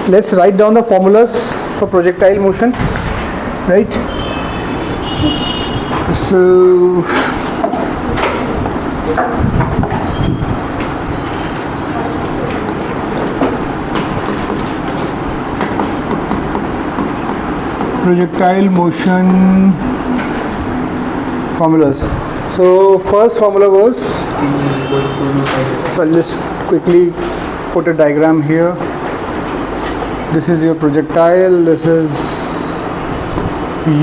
let's write down the formulas for projectile motion, right? So projectile motion formulas. So first formula was, I'll just quickly put a diagram here. This is your projectile, this is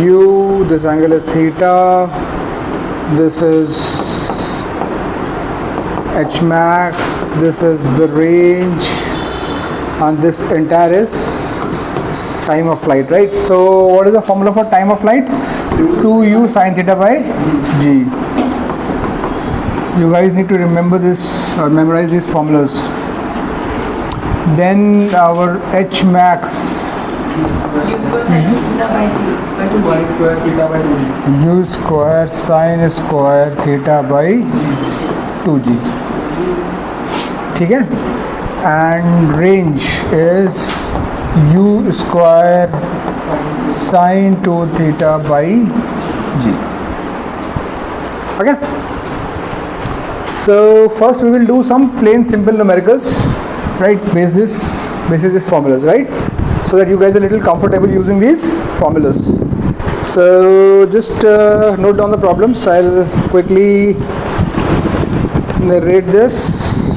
u, this angle is theta, this is h max, this is the range, and this entire is time of flight, right? So what is the formula for time of flight? 2u sine theta by g. You guys need to remember this or memorize these formulas. Then our h max, u square sine square theta by 2g. ठीक है? And range is u square sine 2 theta by g. Okay? So first we will do some plain simple numericals, right? Basis this formulas, right? So that you guys are a little comfortable using these formulas. So just note down the problems. I'll quickly narrate this.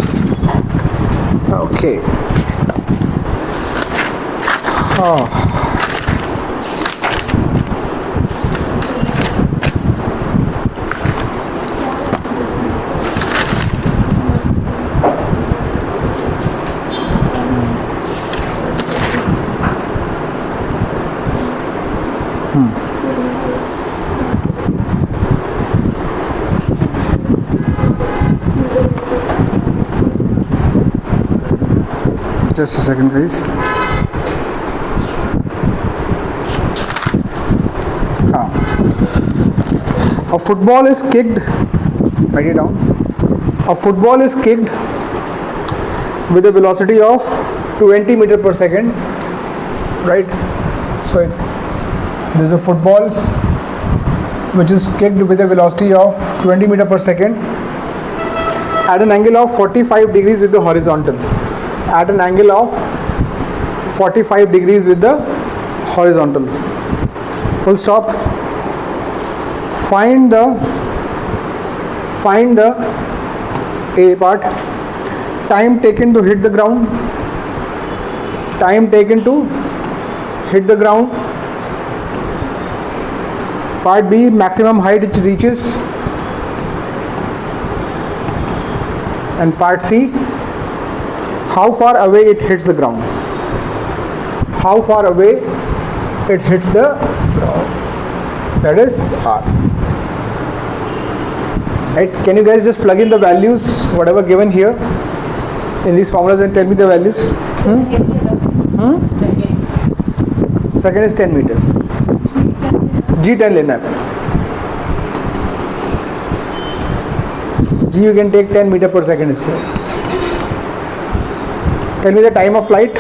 Okay. Just a second, guys. A football is kicked, write it down. A football is kicked with a velocity of 20 meters per second, right? So there's a football which is kicked with a velocity of 20 meters per second at an angle of 45 degrees with the horizontal. At an angle of 45 degrees with the horizontal. Full stop. Find the A part. Time taken to hit the ground. Time taken to hit the ground. Part B, maximum height it reaches. And part C, how far away it hits the ground. How far away it hits the ground. That is R. Right? Can you guys just plug in the values, whatever given here in these formulas, and tell me the values? Second is 10 meters. G10 लेना है. G you can take 10 meter per second square. Tell me the time of flight.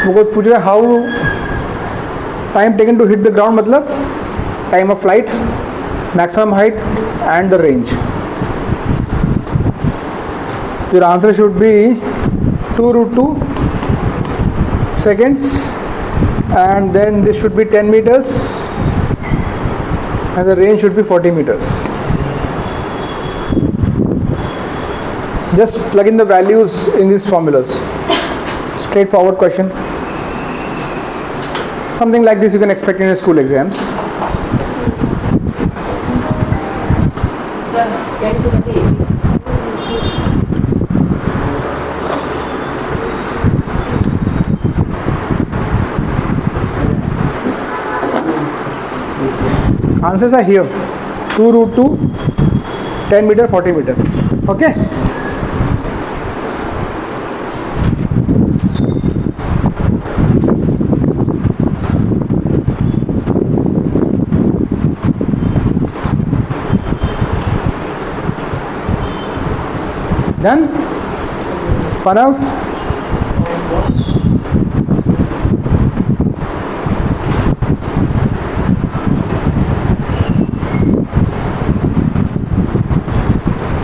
मुझको पूछ रहा है how time taken to hit the ground, मतलब time of flight, maximum height and the range. Your answer should be 2 root 2 seconds, and then this should be 10 meters and the range should be 40 meters. Just plug in the values in these formulas. Straightforward question. Something like this you can expect in your school exams. Sir, can you put the AC? Answers are here. 2 root 2, 10 meter, 40 meter. Okay? Done? Pranav?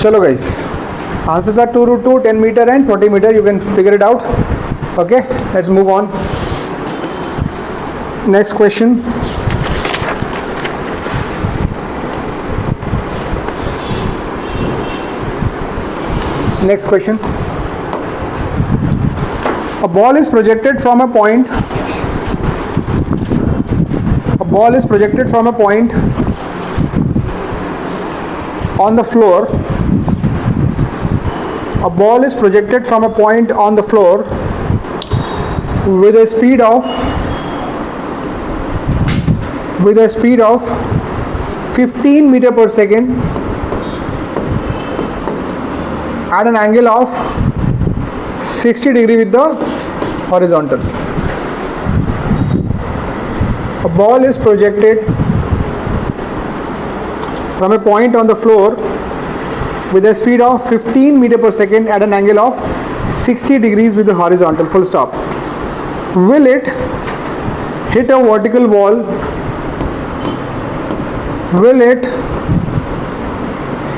Chalo guys, answers are 2 root 2, 10 meter and 40 meter. You can figure it out. Okay, let's move on. Next question. Next question. A ball is projected from a point. A ball is projected from a point on the floor. A ball is projected from a point on the floor with a speed of 15 meter per second at an angle of 60 degree with the horizontal. A ball is projected from a point on the floor with a speed of 15 meter per second at an angle of 60 degrees with the horizontal. Full stop. Will it hit a vertical wall? Will it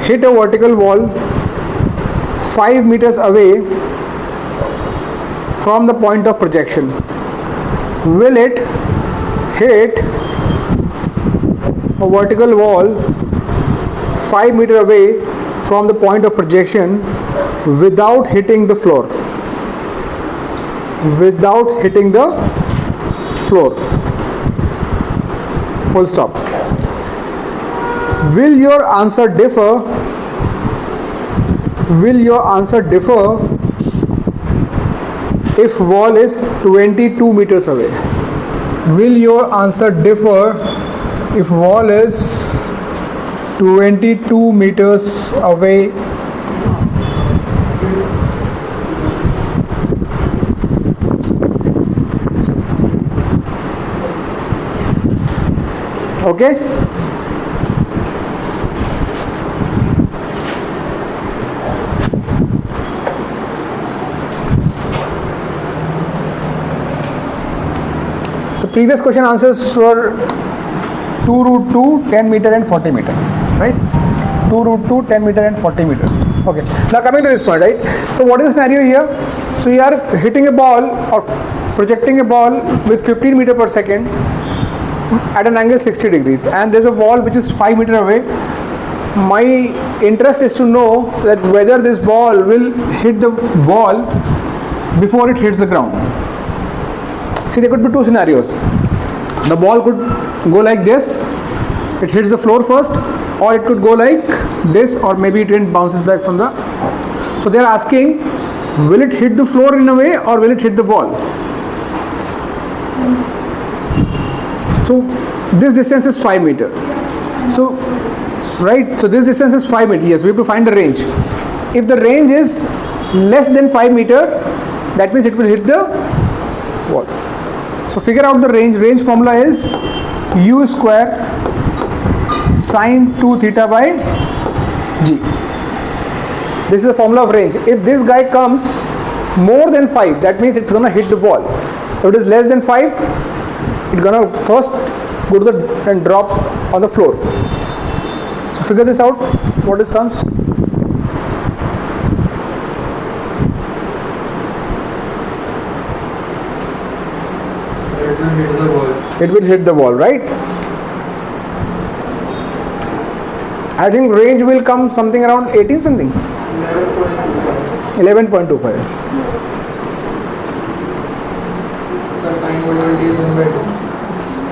hit a vertical wall 5 meters away from the point of projection? Will it hit a vertical wall 5 meters away from the point of projection without hitting the floor? Without hitting the floor. Full stop. Will your answer differ? Will your answer differ if wall is 22 meters away? Will your answer differ if wall is 22 meters away? Okay? So previous question answers were 2 root 2, 10 meter and 40 meter, right? 2 root 2, 10 meter and 40 meters. Okay, now coming to this point, right? So what is the scenario here? So you are hitting a ball or projecting a ball with 15 meter per second at an angle 60 degrees, and there's a wall which is 5 meter away. My interest is to know that whether this ball will hit the wall before it hits the ground. See, there could be two scenarios. The ball could go like this, it hits the floor first, or it could go like this, or maybe it bounces back from the. So they are asking, will it hit the floor in a way or will it hit the wall? So this distance is 5 meter. So right, so this distance is 5 meter. Yes, we have to find the range. If the range is less than 5 meter, that means it will hit the wall. So figure out the range. Range formula is u square sine 2 theta by g. This is the formula of range. If this guy comes more than 5, that means it's gonna hit the wall. If it is less than 5, it's gonna first go to the and drop on the floor. So figure this out. What this comes? It will hit the wall, right? I think range will come something around 18 something. 11.25.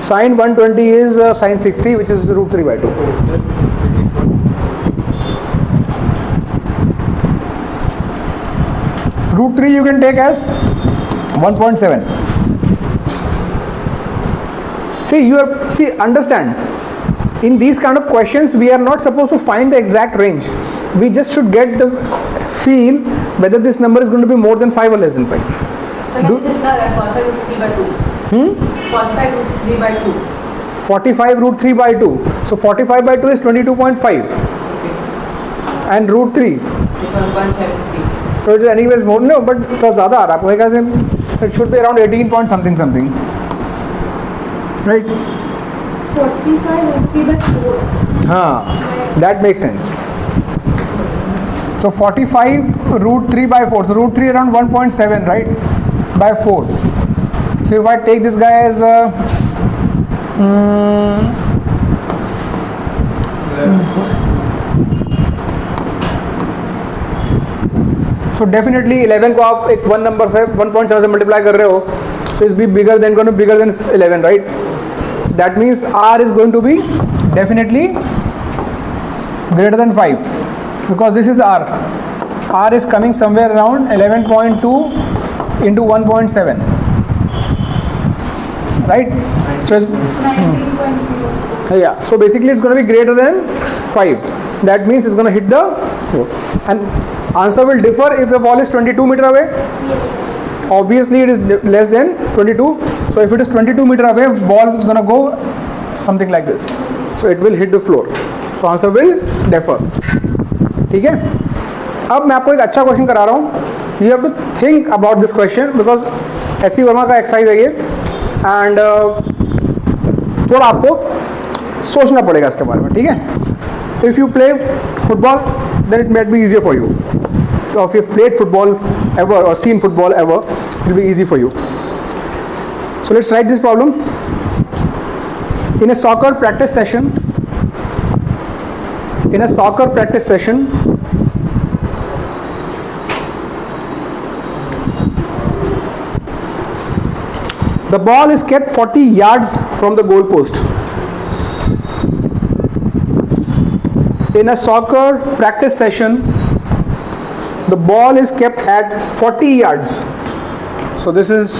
Sine 120 is sine 60, which is root 3 by 2. Root 3 you can take as 1.7. See, understand, in these kind of questions we are not supposed to find the exact range. We just should get the feel whether this number is going to be more than 5 or less than 5. So 45 root 3 by 2. 45 root 3 by 2. 45 root 3 by 2. So 45 by 2 is 22.5. Okay. And root 3. It was 173. So it is anyways more, no, but it was ज़्यादा आ रहा है. It should be around 18 point something. Right? 45 root 3 by 4. That makes sense. So 45 root 3 by 4. So root 3 around 1.7, right? By 4. So if I take this guy as so definitely 11 को आप एक 1 number से 1.7 से multiply कर रहे हो, so is be bigger than going to be bigger than 11, right? That means R is going to be definitely greater than 5 because this is R. R is coming somewhere around 11.2 into 1.7, right? So it's, 19.0. yeah, so basically it's going to be greater than 5. That means it's going to hit the and answer will differ if the ball is 22 meter away. Yes. Obviously it is less than 22. So if it is 22 meter away, ball is going to go something like this. So it will hit the floor. So answer will differ. ठीक है? अब मैं आपको एक अच्छा question करा रहा हूँ. You have to think about this question because S C Verma का एक्सरसाइज है ये एंड थोड़ा आपको सोचना पड़ेगा इसके बारे में. ठीक है? If you play football, then it might be easier for you. So if you've played football ever or seen football ever, it will be easy for you. So let's write this problem. In a soccer practice session, the ball is kept 40 yards from the goal post. In a soccer practice session, the ball is kept at 40 yards. So this is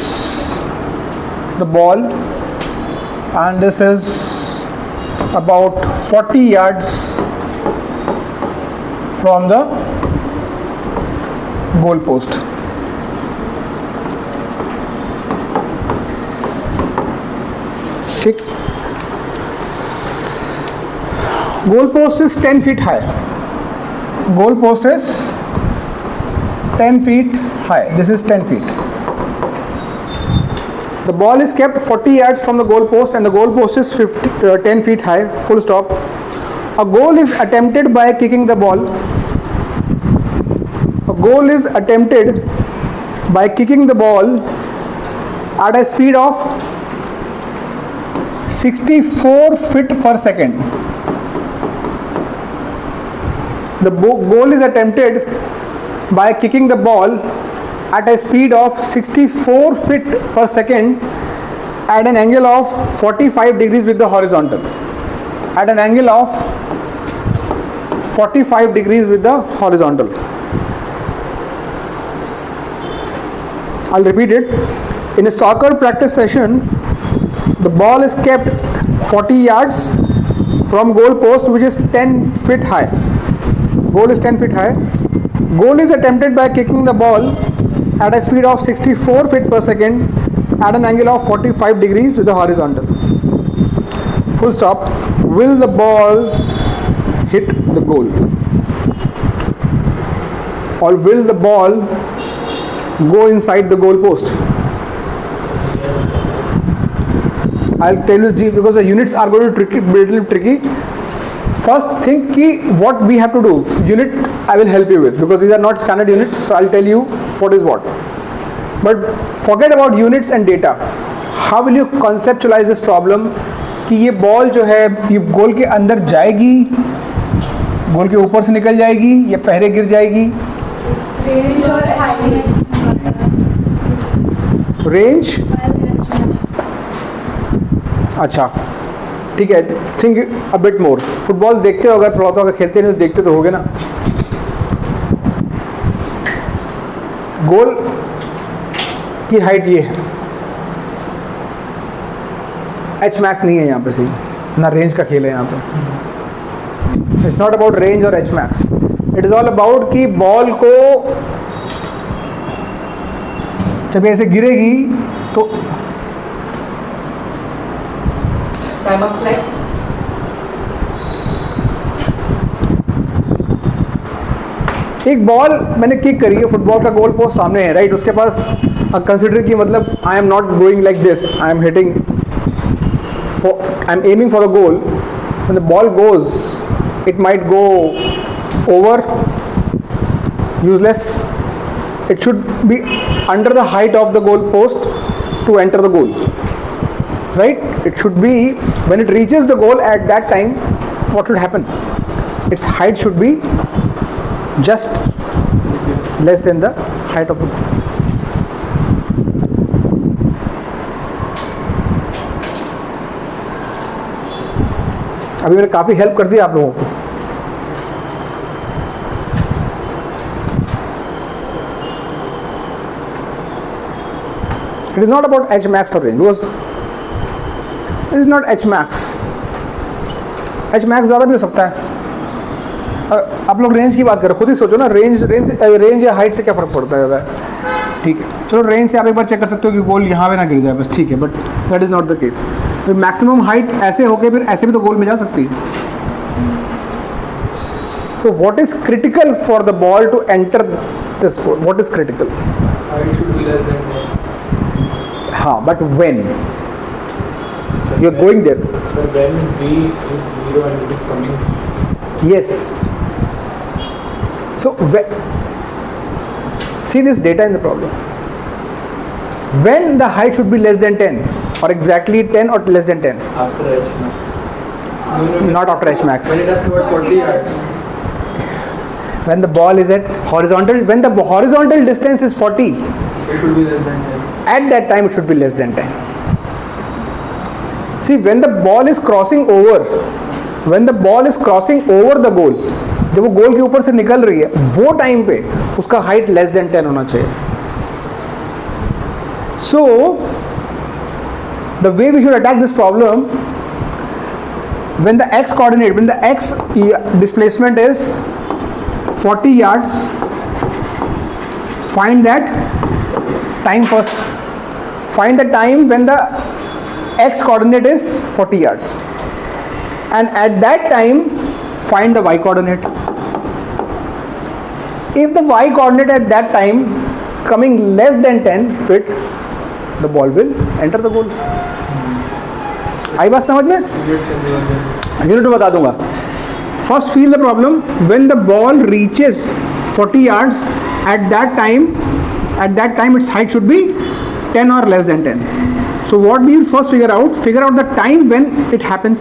the ball and this is about 40 yards from the goal post. ठीक. Goal post is 10 feet high. Goal post is 10 feet high. This is 10 feet. The ball is kept 40 yards from the goal post and the goal post is 10 feet high. Full stop. A goal is attempted by kicking the ball. A goal is attempted by kicking the ball at a speed of 64 feet per second. The goal is attempted by kicking the ball at a speed of 64 feet per second at an angle of 45 degrees with the horizontal. At an angle of 45 degrees with the horizontal. I'll repeat it. In a soccer practice session, the ball is kept 40 yards from goal post which is 10 feet high. Goal is 10 feet high. Goal is attempted by kicking the ball at a speed of 64 feet per second at an angle of 45 degrees with the horizontal. Full stop. Will the ball hit the goal? Or will the ball go inside the goal post? I'll tell you because the units are going to be a little tricky. First think ki what we have to do. Unit I will help you with because these are not standard units, so I'll tell you what is what. But forget about units and data. How will you conceptualize this problem कि ये ball जो है ये गोल के अंदर जाएगी, गोल के ऊपर से निकल जाएगी या पहले गिर जाएगी? Range और height. रेंज. अच्छा ठीक है. Think a bit more. Football देखते हो अगर थोड़ा तो, अगर खेलते नहीं तो देखते तो होगे ना. गोल की हाइट ये है. एच मैक्स नहीं है यहाँ पे, सही ना रेंज का खेल है यहाँ पे. इट्स नॉट अबाउट रेंज और H max. It is all about कि बॉल को जब ऐसे गिरेगी तो Time of flight. एक बॉल मैंने किक करी है, फुटबॉल का गोल पोस्ट सामने है, राइट. उसके पास कंसिडर की मतलब I am not going like this, I am hitting, I am aiming for the goal. When the ball goes it might go over useless. It should be under the height of the goal post to enter the goal, right? It should be when it reaches the goal at that time, what should happen? Its height should be just less than the height of the goal. अभी मैंने काफ़ी help कर दिया आप लोगों को. It is not about H max or range because it is not H max. H max ज़्यादा भी हो सकता है. आप लोग रेंज की बात करो, खुद ही सोचो ना, रेंज या हाइट से क्या फ़र्क पड़ता है ज़्यादा. ठीक है, चलो रेंज से आप एक बार चेक कर सकते हो कि गोल यहाँ पे ना गिर जाए बस, ठीक है, but that is not the case. तो मैक्सिमम हाइट ऐसे होके फिर ऐसे भी तो गोल में जा सकती है. तो what is critical for the ball to enter this goal? What is critical? Height should be less than 10. हाँ, but when you are going there? So when V is 0 and it is coming. Yes. So see this data in the problem. When the height should be less than 10 or exactly 10 or less than 10? After H max. Not after H max. When it has about 40 yards. When the ball is at horizontal, when the horizontal distance is 40, It should be less than 10. at that time it should be less than 10. See, when the ball is crossing over the goal, जब वो गोल के ऊपर से निकल रही है, वो time पे उसका हाइट लेस देन 10 होना चाहिए. So the way we should attack this problem, when the x coordinate, when the x displacement is 40 yards, find that time first. Find the time when the x coordinate is 40 yards, and at that time find the y coordinate. If the y coordinate at that time coming less than 10 feet, the ball will enter the goal. आई बात समझ में? Unit बता दूंगा. First feel the problem. When the ball reaches 40 yards, at that time its height should be 10 or less than 10. So what we will first figure out the time when it happens,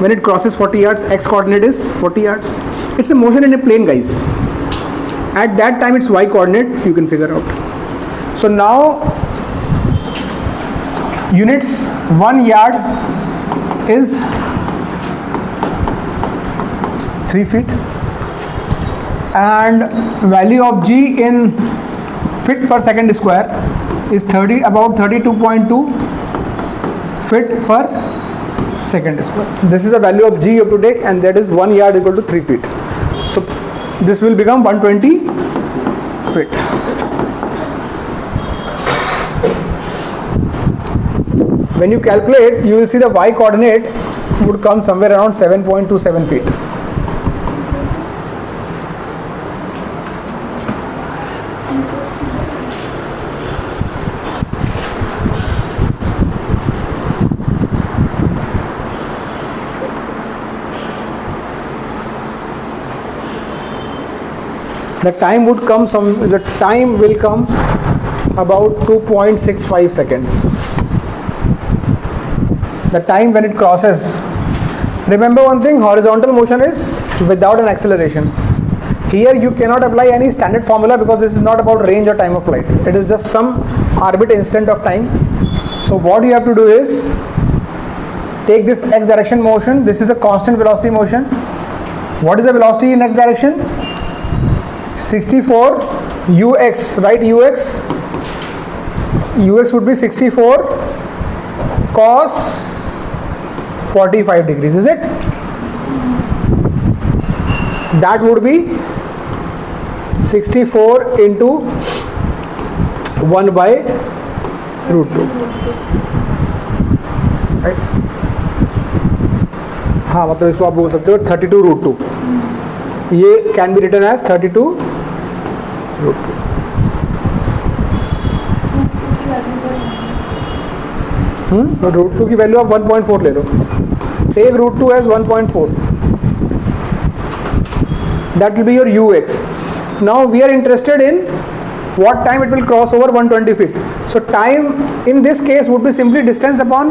when it crosses 40 yards. X coordinate is 40 yards. It's a motion in a plane, guys. At that time its y coordinate you can figure out. So now units, 1 yard is 3 feet, and value of g in feet per second square is about 32.2 feet per second square. This is the value of g you have to take, and that is 1 yard equal to 3 feet. So this will become 120 feet. When you calculate, you will see the y coordinate would come somewhere around 7.27 feet. The time will come about 2.65 seconds. The time when it crosses. Remember one thing, horizontal motion is without an acceleration. Here you cannot apply any standard formula because this is not about range or time of flight. It is just some arbitrary instant of time. So what you have to do is take this x direction motion. This is a constant velocity motion. What is the velocity in x direction? 64 ux, right? Ux would be 64 cos 45 degrees, is it? That would be 64 into 1 by root 2, right? हाँ, मतलब इसको आप बोल सकते हो 32 root 2. ये can be written as 32 root 2. Root 2 की value आप 1.4 ले लो. Take root 2 as 1.4. That will be your ux. Now we are interested in what time it will cross over 120 feet. So time in this case would be simply distance upon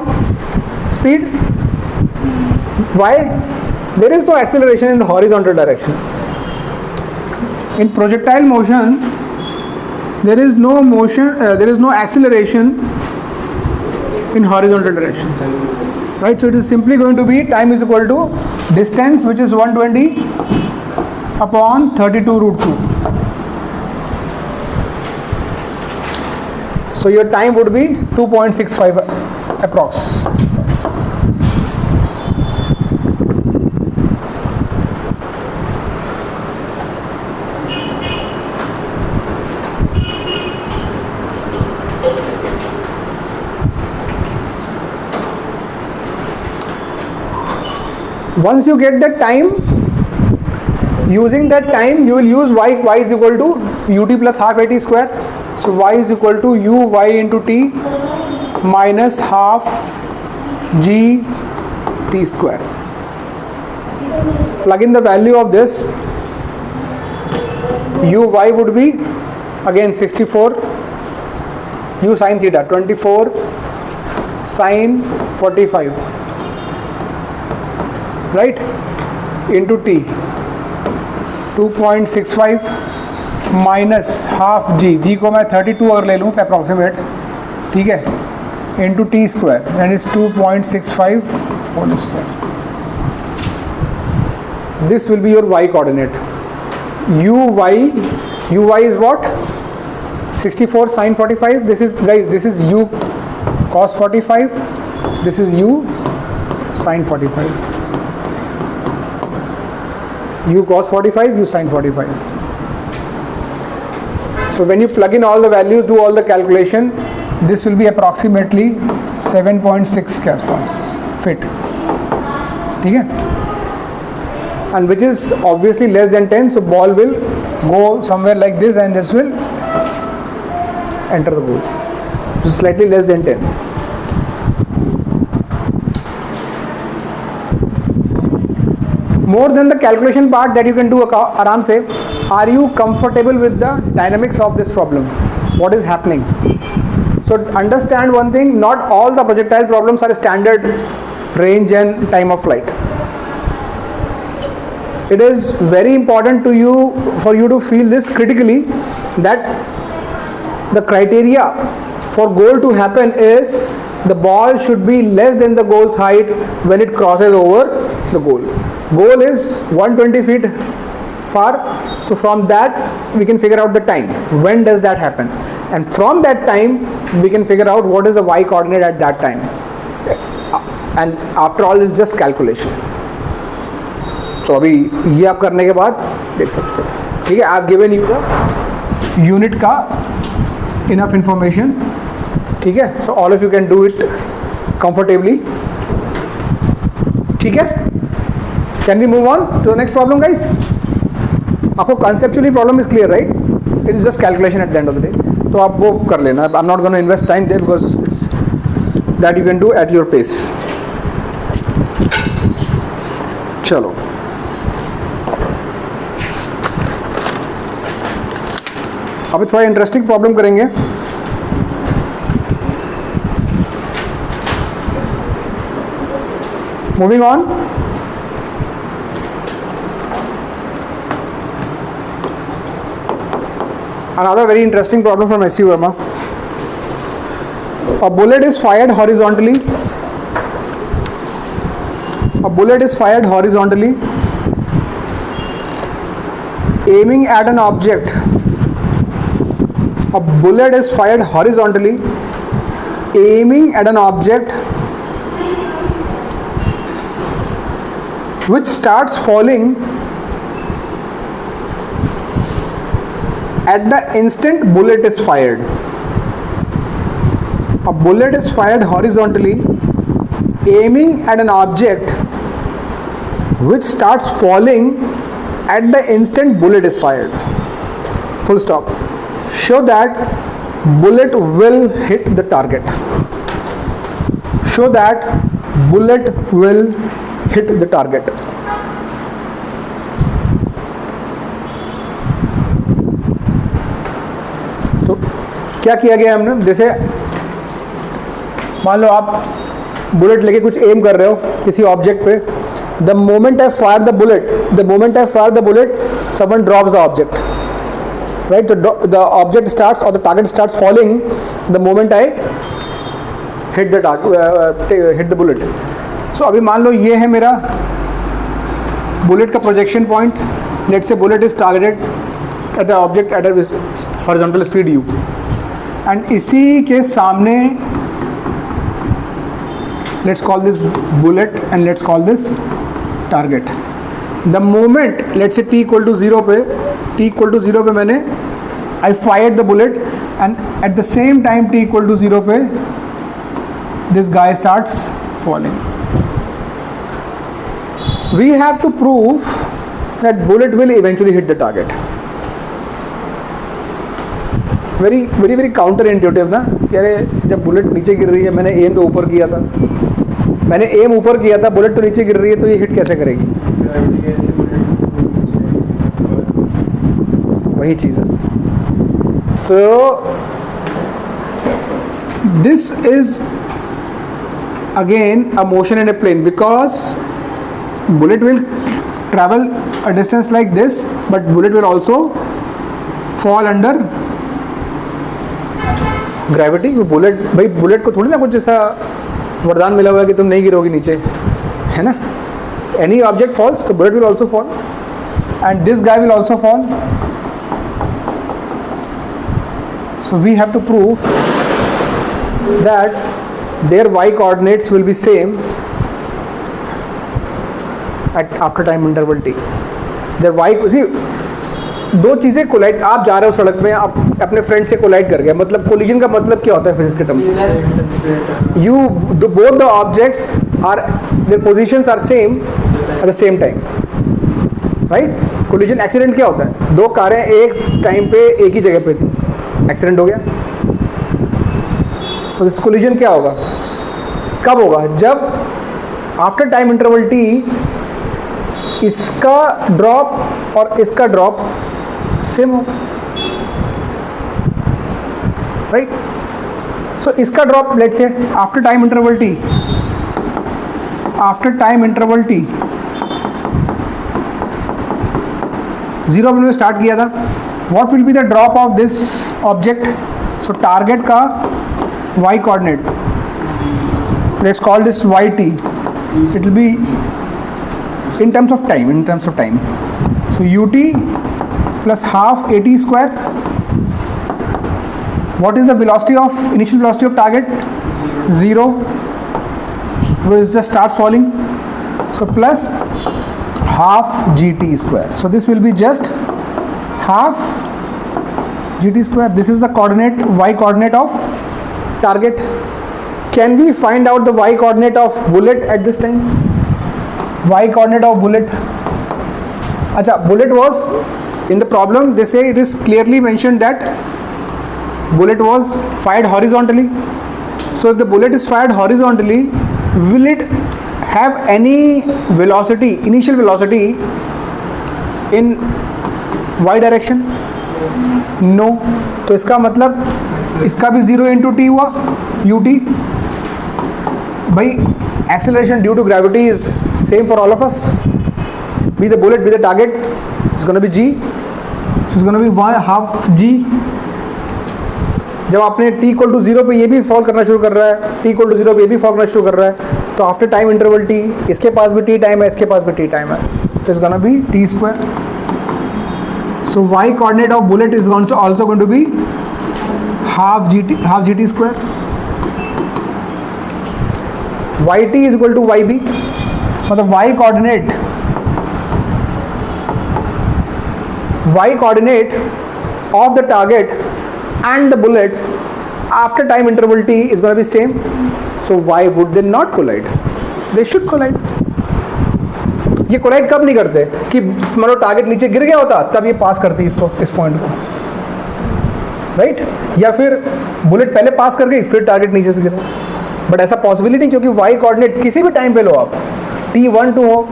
speed. Why? There is no acceleration in the horizontal direction. In projectile motion, there is no motion, there is no acceleration in horizontal direction. Right? So it is simply going to be time is equal to distance, which is 120 upon 32 root 2. So your time would be 2.65 approx. Once you get the time, using that time you will use y is equal to ut plus half at square. So y is equal to uy into t minus half g t square. Plug in the value of this. Uy would be again 64, u sin theta 24 sin 45, right, into t 2.65 minus half g को मैं 32 अगर ले लूँ approximate, ठीक है, into T square that is 2.65 whole square. This will be your Y coordinate. uy is what? 64 sin 45. This is, guys, this is u cos 45, this is u sin 45. u cos 45, u sin 45. So when you plug in all the values, do all the calculation, this will be approximately 7.6 के आसपास fit, ठीक है, and which is obviously less than 10. So ball will go somewhere like this and this will enter the goal. So slightly less than 10. More than the calculation part that you can do aram se, are you comfortable with the dynamics of this problem? What is happening? So understand one thing, not all the projectile problems are standard range and time of flight. It is very important to you, for you to feel this critically, that the criteria for goal to happen is the ball should be less than the goal's height when it crosses over the goal. Goal is 120 feet far, so from that we can figure out the time. When does that happen? And from that time we can figure out what is the y coordinate at that time. And after all, it's just calculation. So अभी ये आप करने के बाद देख सकते हो, ठीक है. I have given you the unit का इनफ इंफॉर्मेशन, ठीक है. So all of you can do it comfortably, ठीक है. Can we move on to the next problem, guys? आपको conceptually problem is clear, right? It is just calculation at the end of the day. तो आप वो कर लेना. I am not going to invest time there because that you can do at your pace. चलो, अभी थोड़ा interesting problem करेंगे. Moving on. Another very interesting problem from S.C. Verma. A bullet is fired horizontally. A bullet is fired horizontally, aiming at an object. A bullet is fired horizontally, aiming at an object which starts falling at the instant bullet is fired. A bullet is fired horizontally, aiming at an object which starts falling at the instant bullet is fired. Full stop. Show that bullet will hit the target. Show that bullet will hit the target. क्या किया गया हमने, जैसे मान लो आप bullet लेके कुछ M कर रहे हो किसी ऑब्जेक्ट पे, the moment I fire the bullet someone drops the object, right? The object starts और the target starts falling the moment I hit the bullet. So अभी मान लो ये है मेरा बुलेट का projection point. Let's say bullet is targeted at the object at a horizontal speed u, and इसी के सामने let's call this bullet and let's call this target. The moment let's say t equal to 0 पे मैंने I fired the bullet and at the same time t equal to 0 पे this guy starts falling. We have to prove that bullet will eventually hit the target. very counter intuitive ना, यारे जब bullet नीचे गिर रही है, मैंने M तो ऊपर किया था, बुलेट तो नीचे गिर रही है, तो ये हिट कैसे करेगी? वही चीज़ है. So this is again a motion in a plane, because bullet will travel a distance like this, but bullet will also fall under gravity. Bullet को थोड़ी ना कुछ जैसा वरदान मिला हुआ है कि तुम नहीं गिरोगी नीचे, है ना? एनी ऑब्जेक्ट फॉल्स तो bullet will also fall and this guy will also fall. So we have to prove that there y coordinates will be same at after time interval t. their y, see, दो चीज़ें collide, आप जा रहे हो सड़क में, आप अपने फ्रेंड से कोलाइड कर गया, मतलब कोलिजन का मतलब क्या होता है फिजिक्स के टर्म्स में? You both the objects are there positions are same at the same time, right? Collision accident क्या होता है? दो कारें एक टाइम पे एक ही जगह पे थी, एक्सीडेंट हो गया. तो दिस कोलिजन क्या होगा, कब होगा? जब आफ्टर टाइम इंटरवल टी इसका ड्रॉप और इसका ड्रॉप सेम हो, राइट? सो इसका drop let's say after time interval T 0 में स्टार्ट किया था. What will be the drop of this object? So target का y coordinate, let's call this yt, it will be in terms of time. So ut plus half at square. What is the initial velocity of target? 0. It just starts falling. So plus half gt square. So this will be just half gt square. This is the y coordinate of target. Can we find out the y coordinate of bullet at this time? Y coordinate of bullet. Acha, bullet was in the problem, they say it is clearly mentioned that bullet was fired horizontally. So if the bullet is fired horizontally, will it have any velocity, initial velocity in y direction? No. तो इसका मतलब इसका भी 0 into t हुआ ut. भाई acceleration due to gravity is same for all of us. Be the bullet, be the target, it's going to be g. So it's going to be 1/2 g. जब आपने t equal to 0 पे ये भी fall करना शुरू कर रहा है, t equal to 0 पे ये भी फॉल करना शुरू कर रहा है, तो आफ्टर टाइम इंटरवल t, इसके पास भी t टाइम है, इसके पास भी t टाइम है, तो it's going to be t square. So y coordinate of bullet is also going to be half gt square. yt is equal to yb, मतलब y coordinate of the target and the bullet after time interval t is going to be same. So why would they not collide? They should collide. ये collide कब नहीं करते कि मतलब target नीचे गिर गया होता तब ये पास करती इसको, इस पॉइंट को, राइट? या फिर बुलेट पहले पास कर गई फिर टारगेट नीचे से गिरा. बट ऐसा पॉसिबिलिटी नहीं, क्योंकि वाई कोऑर्डिनेट किसी भी टाइम पे लो आप, t1 2 हो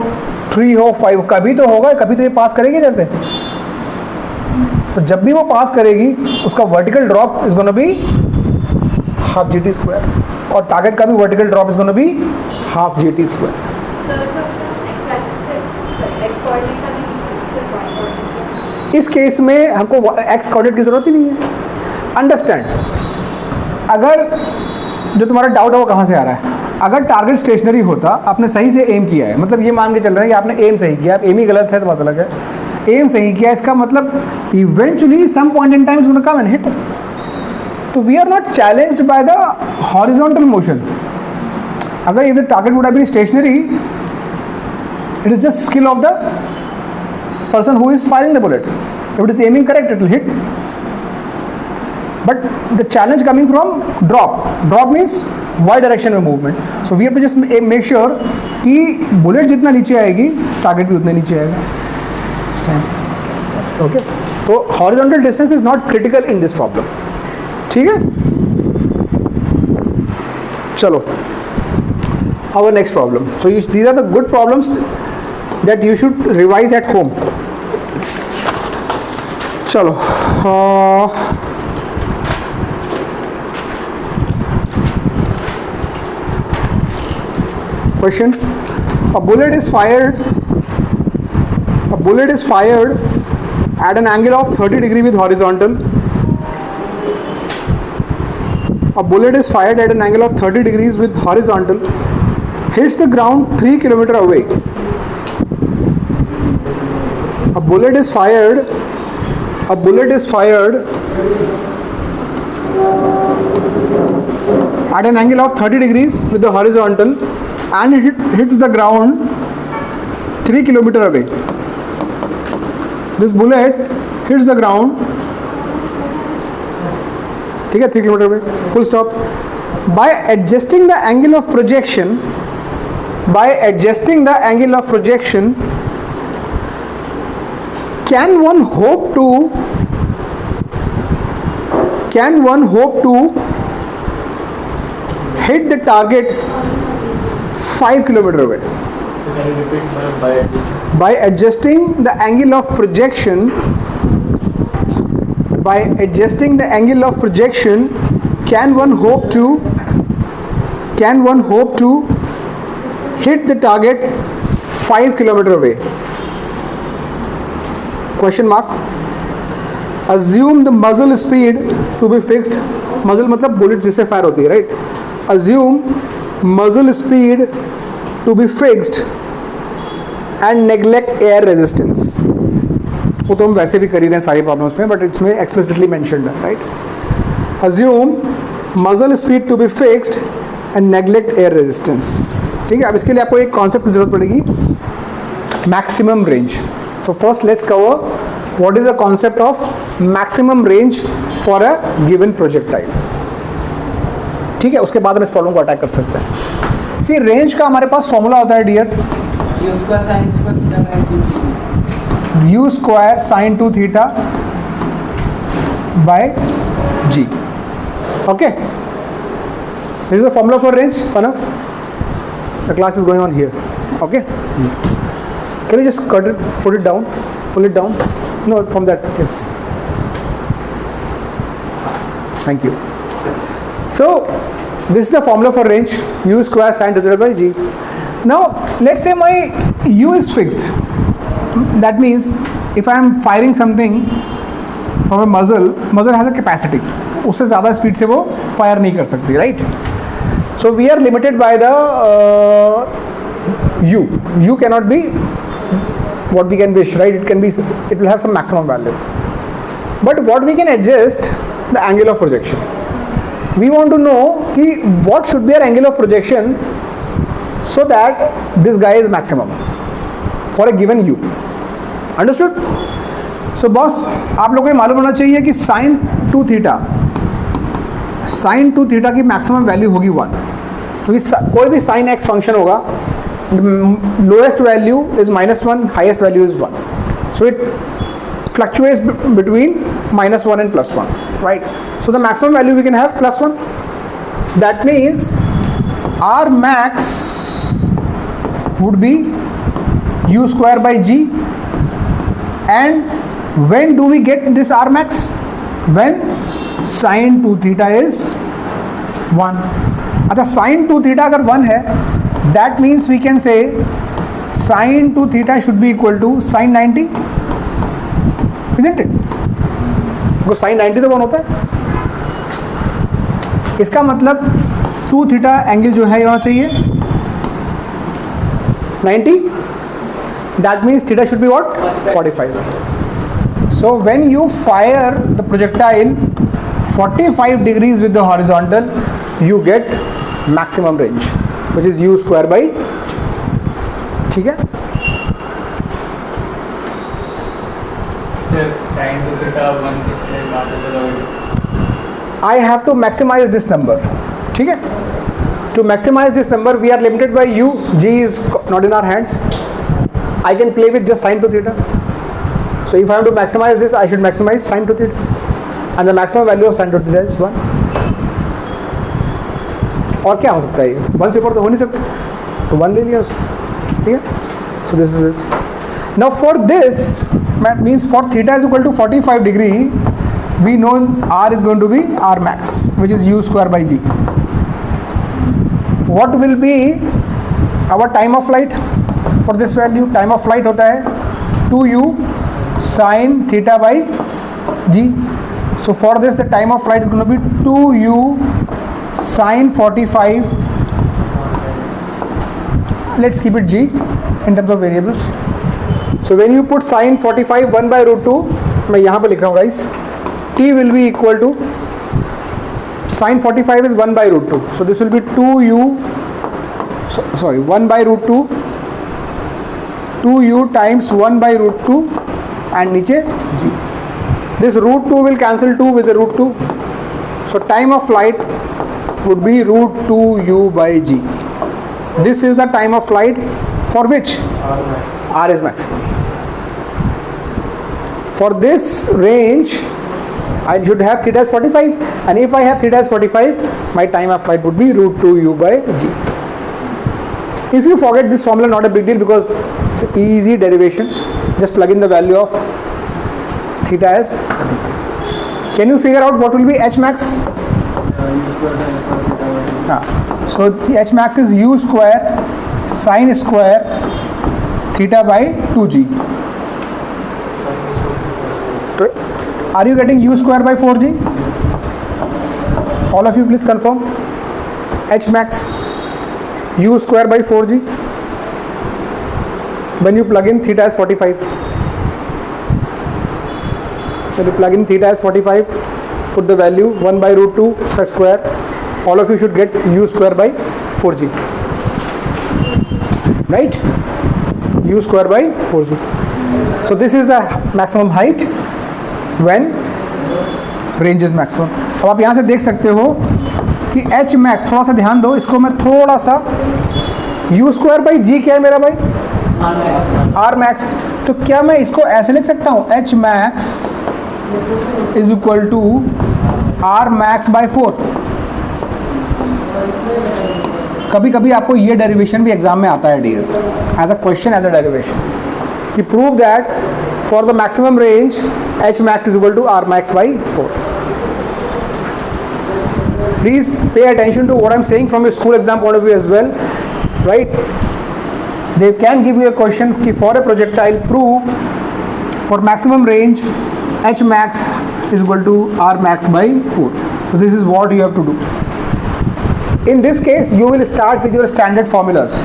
3 हो 5, कभी तो होगा, कभी तो ये पास करेगी इधर से. तो जब भी वो पास करेगी उसका vertical drop is gonna be half G T square और टारगेट का भी vertical drop is gonna be half G T square. Sir तो एक्स एक्सिस से सॉरी एक्स कोऑर्डिनेट का नहीं सिर्फ वाई कोऑर्डिनेट. इस केस में हमको एक्स कोऑर्डिनेट की जरूरत ही नहीं है. अंडरस्टैंड, अगर जो तुम्हारा डाउट है वो कहाँ से आ रहा है, अगर टारगेट स्टेशनरी होता, आपने सही से एम किया है, मतलब ये मान के चल रहे हैं कि आपने एम सही किया, आप एम ही गलत है तो बात अलग है. एम सही किया इसका मतलब eventually some point in time is gonna come and hit. तो we are not challenged by the horizontal motion. अगर इधर target would have been stationary, it is just skill of the person who is firing the bullet. If it is aiming correct, it will hit. But the challenge coming from drop. Drop means y direction में movement. So we have to just make sure कि bullet जितना नीचे आएगी, target भी उतने नीचे आएगा. Okay. तो horizontal distance is not critical in this problem. ठीक है? चलो. Our next problem. So these are the good problems that you should revise at home. चलो question. A bullet is fired at an angle of 30 degree with horizontal. A bullet is fired at an angle of 30 degrees with horizontal, hits the ground 3 kilometers away. A bullet is fired at an angle of 30 degrees with the horizontal and it hits the ground 3 kilometers away. This bullet hits the ground, ठीक है, 3 kilometers away, full stop. By adjusting the angle of projection, can one hope to hit the target 5 kilometers away? So can you repeat by adjusting? By adjusting the angle of projection, can one hope to hit the target 5 kilometers away? Question mark. Assume the muzzle speed to be fixed. Muzzle मतलब bullet जिससे fire होती है, right? Assume muzzle speed to be fixed and neglect air resistance. वो तो हम वैसे भी कर ही रहे हैं सारी प्रॉब्लम्स में, बट इसमें एक्सप्लिसिटली मेंशन्ड है, right? Assume muzzle speed to be fixed and neglect air resistance. ठीक है, अब इसके लिए आपको एक कॉन्सेप्ट की जरूरत पड़ेगी, maximum range. So first let's cover what is the concept of maximum range for a given projectile. ठीक है, उसके बाद हम इस प्रॉब्लम को अटैक कर सकते हैं. सी रेंज का हमारे पास फॉर्मूला होता है dear, u square sine 2 theta by g. Okay, this is the formula for range. Pranav, the class is going on here. Okay. Can you just cut it, pull it down? No, from that, yes. Thank you. So, this is the formula for range, u square sine divided by g. Now, let's say my u is fixed. That means, if I am firing something from a muzzle has a capacity. उससे ज़्यादा speed से वो fire नहीं कर सकती, right? So, we are limited by the u. U cannot be what we can wish, right? It will have some maximum value, but what we can adjust the angle of projection. We want to know what should be our angle of projection so that this guy is maximum for a given u. Understood? So boss, आप लोगों को मालूम होना चाहिए कि sin 2 theta की maximum value होगी 1, क्योंकि कोई भी sin x फंक्शन होगा, lowest value is -1, highest value is 1. So it fluctuates between -1 and +1, right? So the maximum value we can have +1. That means our max would be u square by g, and When do we get this R max? When sin 2 theta is 1. अच्छा sin 2 theta अगर 1 है, that means we can say sin 2 theta should be equal to sin 90, isn't it? because sin 90 तो 1 होता है. इसका मतलब 2 theta angle जो है ये होना चाहिए 90. That means theta should be what? 45. So when you fire the projectile 45 degrees with the horizontal, you get maximum range, which is u square by g. ठीक है? Sir, sin 2 theta 1 किसने बात करोगे? I have to maximize this number. ठीक है? To maximize this number, we are limited by u. G is not in our hands. I can play with just sin 2 theta. So if I have to maximize this, I should maximize sin 2 theta. And the maximum value of sin 2 theta is 1. और क्या हो सकता है ये? 1 से ऊपर तो हो नहीं सकता, तो 1 ले लिया उसको. ठीक है? So this is this. Now for this, means for theta is equal to 45 degree, we know R is going to be R max, which is u square by g. What will be our time of flight for this value? Time of flight होता है 2u sin theta by g. So for this the time of flight is going to be 2u sin 45. Let's keep it g in terms of variables. So when you put sin 45 1 by root 2, मैं यहाँ पे लिख रहा हूँ guys, t will be equal to sin 45 is 1 by root 2. So this will be 2u, sorry, 1 by root 2, 2u times 1 by root 2 and नीचे g. This root 2 will cancel 2 with the root 2. So time of flight would be root 2u by g. This is the time of flight for which R max. R is maximum. For this range, I should have theta as 45, and if I have theta as 45, my time of flight would be root 2u by g. If you forget this formula, not a big deal because it's an easy derivation. Just plug in the value of theta as 45. Can you figure out what will be h max? So the h max is u square sin square theta by 2g. Are you getting u square by 4g? All of you please confirm. H max u square by 4g when you plug in theta as 45. When you plug in theta as 45, put the value 1 by root 2 square. All of you should get u square by 4g. Right? U square by 4g. So this is the maximum height when range is maximum. अब आप यहाँ से देख सकते हो कि h max, थोड़ा सा ध्यान दो, इसको मैं थोड़ा सा u स्क्वायर बाई g क्या है मेरा भाई? R max. तो क्या मैं इसको ऐसे लिख सकता हूँ? h max is equal to R max by 4. कभी कभी आपको ये डेरिवेशन भी एग्जाम में आता है dear, as a question, as a derivation, कि prove that for the maximum range h max is equal to R max by 4. Please pay attention to what I'm saying from a school exam point of view as well, right? They can give you a question कि for a projectile prove for maximum range h max is equal to R max by 4. So this is what you have to do. In this case, you will start with your standard formulas.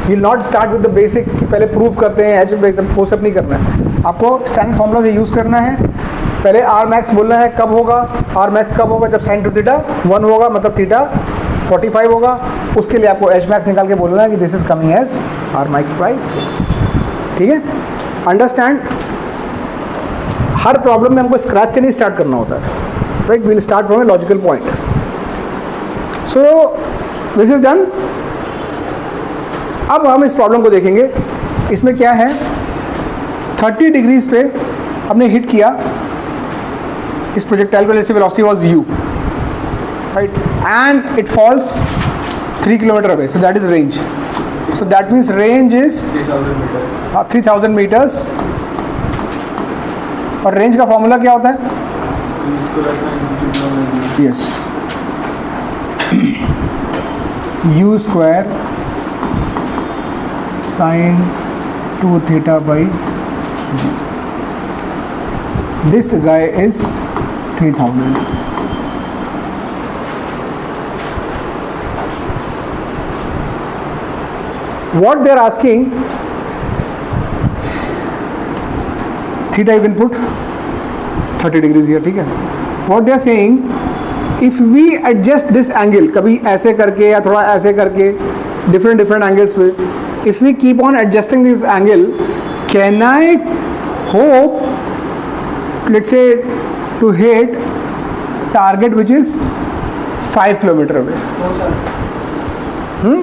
You will not start with the basic कि पहले prove करते हैं h max, वो सब नहीं करना है. आपको स्टैंडर्ड फॉर्मूला से यूज़ करना है. पहले R max बोलना है कब होगा. R max कब होगा? जब sin 2 थीटा 1 होगा, मतलब थीटा 45 होगा. उसके लिए आपको h max निकाल के बोलना है कि this is coming as R max by. ठीक है? अंडरस्टैंड? हर प्रॉब्लम में हमको स्क्रैच से नहीं स्टार्ट करना होता है. Right? We will start from a logical point. So this is done. अब हम इस प्रॉब्लम को देखेंगे. इसमें क्या है? 30 डिग्रीज पे हमने हिट किया इस प्रोजेक्टाइल को. जैसे velocity was u, right, and it falls 3 kilometre away. So that is range. So that means range is 3000 metres. और रेंज का फॉर्मूला क्या होता है? Yes, u square sine 2 theta by g. This guy is 3000. What they are asking, theta you can put 30 degrees here, ठीक है. What they are saying, if we adjust this angle, कभी ऐसे करके या थोड़ा ऐसे करके, different angles में, if we keep on adjusting this angle, can I hope, let's say, to hit target which is 5 kilometer away? No, sir. No.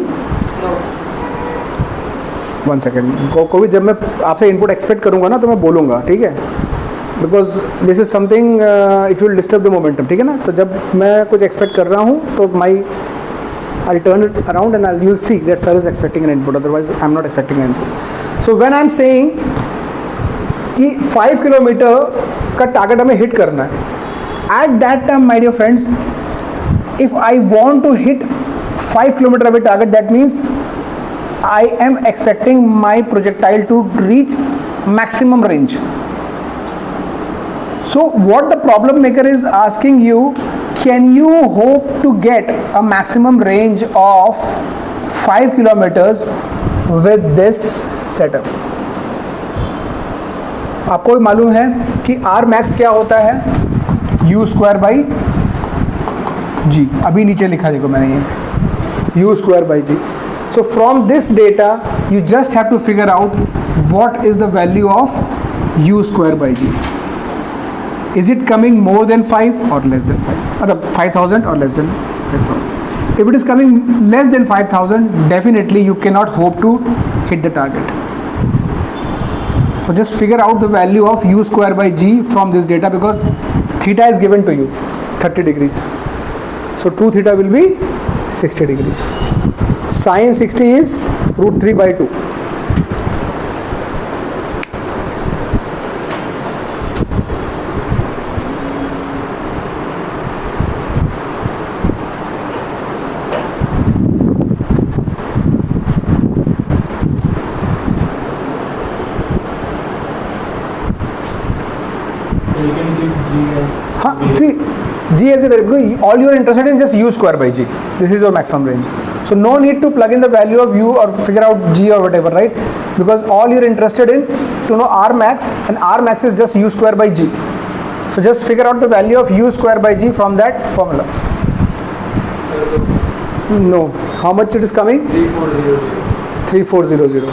One second. को भी जब मैं आपसे इनपुट एक्सपेक्ट करूंगा ना तो मैं बोलूँगा, ठीक है, because this is something it will disturb the momentum, ठीक है ना. तो जब मैं कुछ एक्सपेक्ट कर रहा हूँ तो my I turn it around and I will see that sir is expecting an input, otherwise I am not expecting an input. So when I am saying कि 5 किलोमीटर का टारगेट हमें हिट करना है, at that time my dear friends, if I want to hit 5 kilometer away target, that means I am expecting my projectile to reach maximum range. So what the problem maker is asking you, can you hope to get a maximum range of 5 kilometers with this setup? आपको मालूम है कि R max क्या होता है? U square by G. अभी नीचे लिखा देखो मैंने ये U square by G. So from this data you just have to figure out what is the value of U square by G. Is it coming more than 5 or less than 5? मतलब 5000 or less than 5000? If it is coming less than 5000, definitely you cannot hope to hit the target. So just figure out the value of U square by G from this data, because theta is given to you 30 degrees. So 2 theta will be 60 degrees. Sin 60 is root 3 by 2. हाँ, see, G is a very good. All you are interested in just U square by G. This is your maximum range. So no need to plug in the value of U or figure out G or whatever, right? Because all you're interested in to know R max, and R max is just U square by G. So just figure out the value of U square by G from that formula. No. How much it is coming? 3400. 3400.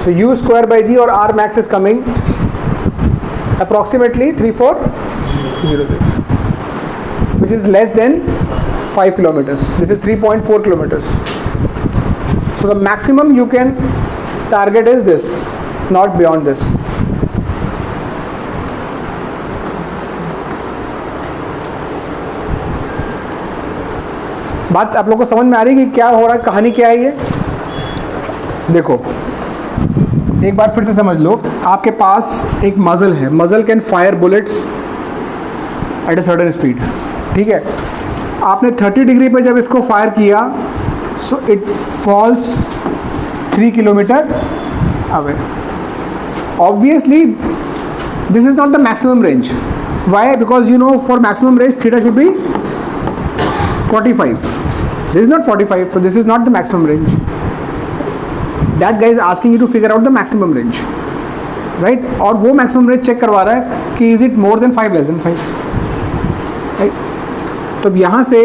So U square by G or R max is coming approximately 3400, which is less than 5 kilometers. This is 3.4 kilometers. So the maximum you can target is this, not beyond this. बात आप लोगों को समझ में आ रही है कि क्या हो रहा है, कहानी क्या है ये? देखो एक बार फिर से समझ लो. आपके पास एक मजल है, मजल can fire bullets at a certain speed, ठीक है. आपने 30 डिग्री पे जब इसको फायर किया, so it falls 3 kilometre away. Obviously this is not the maximum range. Why? Because you know for maximum range theta should be 45. This is not 45, so this is not the maximum range. That guy is asking you to figure out the maximum range, right? और वो maximum range check करवा रहा है कि is it more than 5, less than 5, right? तो यहाँ से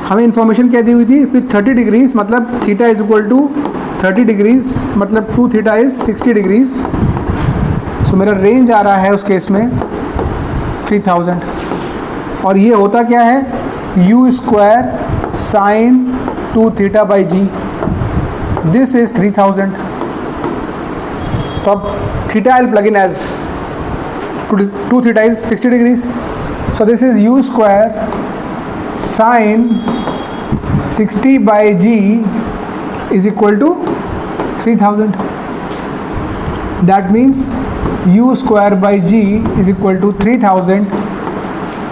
हमें information क्या दी हुई थी? With 30 degrees मतलब theta is equal to 30 degrees मतलब 2 theta is 60 degrees. So मेरा range आ रहा है उस केस में 3000. और ये होता क्या है? U square sin 2 theta by G. This is 3000. तो अब theta I'll plug in as 2 theta is 60 degrees. So this is U square sin 60 by G is equal to 3000. That means u square by g is equal to 3000,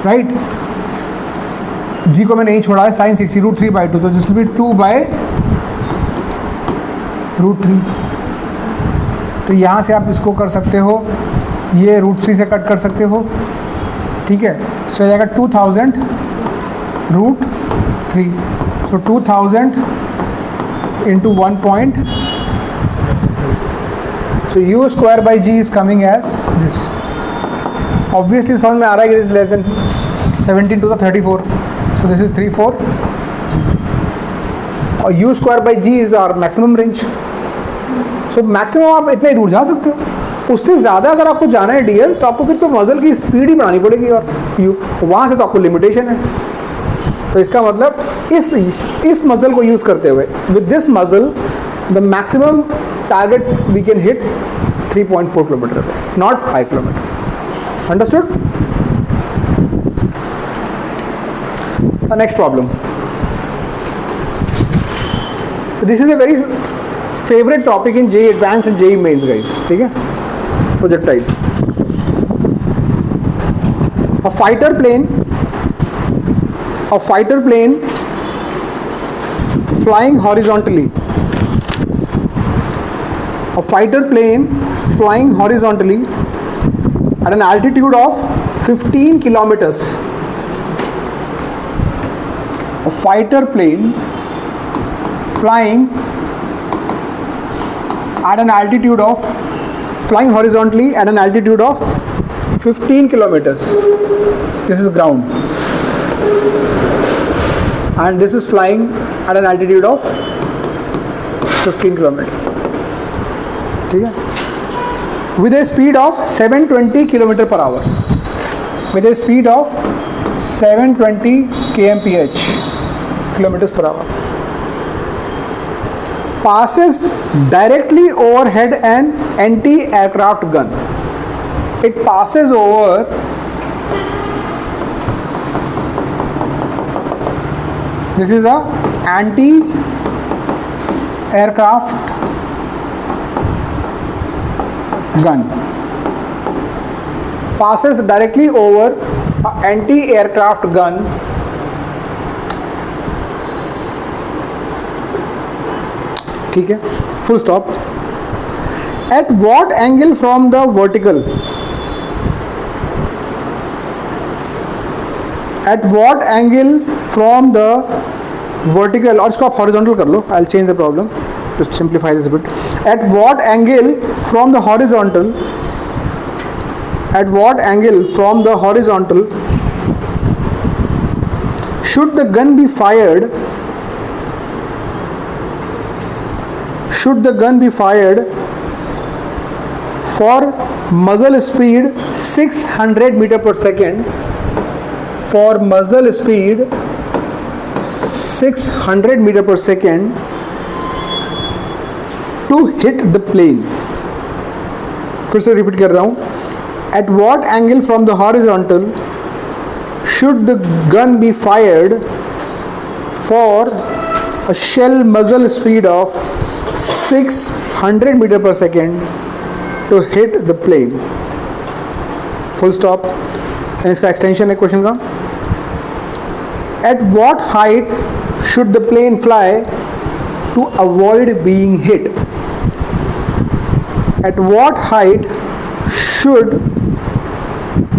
right. g को मैंने नहीं छोड़ा है, sign 60 √3/2, तो this will B 2/√3। तो यहाँ से आप इसको कर सकते हो, ये √3 से कट कर सकते हो, ठीक है। सो हो जाएगा 2000 √3, सो 2000 into 1 point, so u square by g is coming as this. Obviously समझ में आ रहा है कि this is less than 17 to the 34, so this is 34 और u square by g is our maximum range. So maximum आप इतने दूर जा सकते हो, उससे ज़्यादा अगर आपको जाना है डीएल तो आपको फिर तो मज़ल की स्पीड ही बढ़ानी पड़ेगी, और यू वहाँ से तो आपको लिमिटेशन है। तो इसका मतलब इस मज़ल को यूज़ करते हुए, with this muzzle the maximum target we can hit 3.4 kilometre, not 5 kilometre. Understood? Next problem, this is a very favourite topic in JEE advance and JEE mains guys, ठीक है। Projectile, a fighter plane flying horizontally, a fighter plane flying horizontally at an altitude of 15 kilometers, a fighter plane flying horizontally at an altitude of 15 kilometers. This is ground and this is flying at an altitude of 15 kilometers, ठीक है, with a speed of 720 kilometer per hour, with a speed of 720 kmph, kilometers per hour, passes directly overhead an anti-aircraft gun. It passes over this is a anti-aircraft gun, passes directly over an anti-aircraft gun ठीक है, full stop. At what angle from the vertical? At what angle from the vertical, और इसको आप horizontal कर लो, I'll change the problem to simplify this a bit. At what angle from the horizontal, at what angle from the horizontal should the gun be fired, should the gun be fired for muzzle speed 600 meter per second, for muzzle speed 600 meter per second to hit the plane. फिर से repeat कर रहा हूँ, at what angle from the horizontal should the gun be fired for a shell muzzle speed of 600 meter per second to hit the plane, full stop. and इसका extension है question का, at what height should the plane fly to avoid being hit, at what height should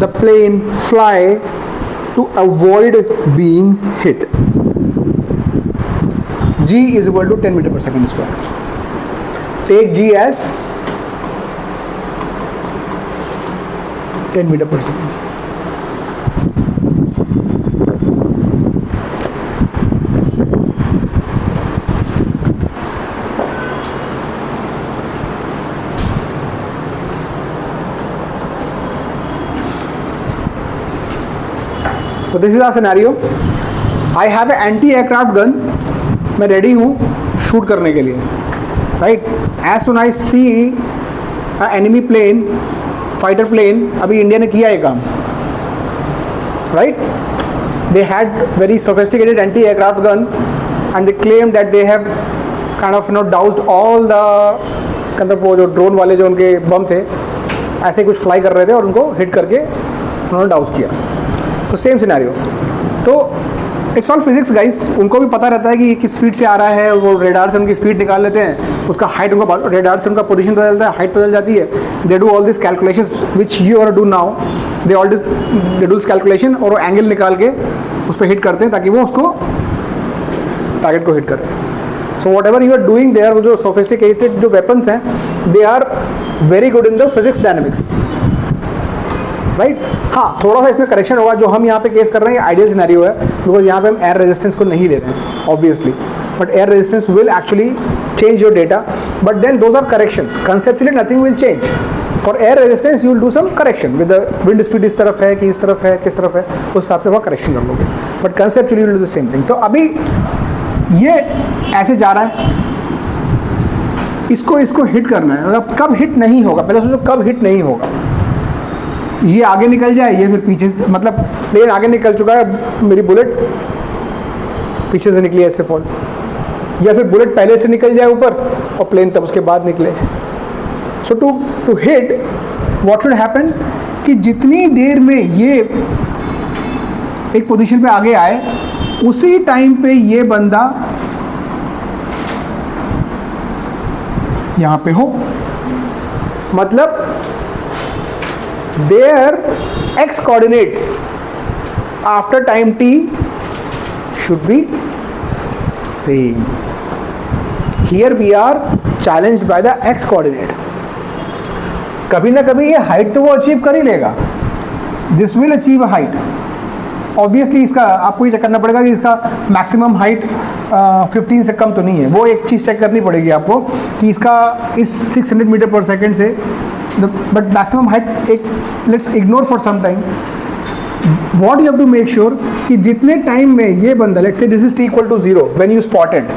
the plane fly to avoid being hit. G is equal to 10 meter per second square. Take G as 10 meter per second. So this is our scenario. I have an anti-aircraft gun. मैं ready हूँ shoot करने के लिए, right. As soon I see enemy plane, fighter plane, अभी India ने किया ये काम, right. They had very sophisticated anti aircraft gun and they claim that they have kind of doused all the, मतलब वो जो ड्रोन वाले जो उनके बम थे, ऐसे कुछ फ्लाई कर रहे थे और उनको हिट करके उन्होंने डाउस किया। तो सेम सिनेरियो। तो इट्स ऑल फिजिक्स गाइस, उनको भी पता रहता है कि किस स्पीड से आ रहा है, वो रेडार से उनकी स्पीड निकाल लेते हैं, उसका हाइट, उनका रेडार से उनका पोजीशन पता चलता है, हाइट पता चल जाती है। They do all this calculations which you are do now, they do this calculation और वो एंगल निकाल के उस पर हिट करते हैं ताकि वो उसको टारगेट को हिट करे। So whatever you are doing there, वो जो सोफिस्टिकेटेड जो वेपन्स हैं they are very good in the physics dynamics, right. हाँ, थोड़ा सा इसमें करेक्शन होगा, जो हम यहाँ पे केस कर रहे हैं आइडियल सिनेरियो है, बिकॉज यहाँ पे हम एयर रेजिस्टेंस को नहीं ले रहे हैं obviously, but air resistance will actually change your data, but then those are corrections, conceptually nothing will change. For air resistance you will do some correction with the wind speed, इस तरफ है कि इस तरफ है, किस तरफ है, उस हिसाब से वहाँ करेक्शन कर लोगे, but conceptually you will do the same thing. तो अभी ये ऐसे जा रहा है, इसको हिट करना है, मतलब कब हिट नहीं होगा, पहले सोचो कब हिट नहीं होगा। ये आगे निकल जाए, ये फिर पीछे से, मतलब प्लेन आगे निकल चुका है, मेरी बुलेट पीछे से निकली ऐसे फॉल, या फिर बुलेट पहले से निकल जाए ऊपर और प्लेन तब उसके बाद निकले। So to hit what should happen कि जितनी देर में ये एक पोजीशन पे आगे आए, उसी टाइम पे ये बंदा यहां पे हो, मतलब their x coordinates after time t should be same. Here we are challenged by the x coordinate. कभी ना कभी ये हाइट तो वो अचीव कर ही लेगा, this will achieve a height obviously. इसका आपको ये चेक करना पड़ेगा कि इसका मैक्सिमम हाइट 15 से कम तो नहीं है, वो एक चीज़ चेक करनी पड़ेगी आपको कि इसका इस 600 मीटर पर सेकेंड से, बट मैक्सिमम हाइट एक let's ignore for some time. What you have to make sure कि जितने टाइम में ये बंदा, let's say this is t equal to 0 when you spotted,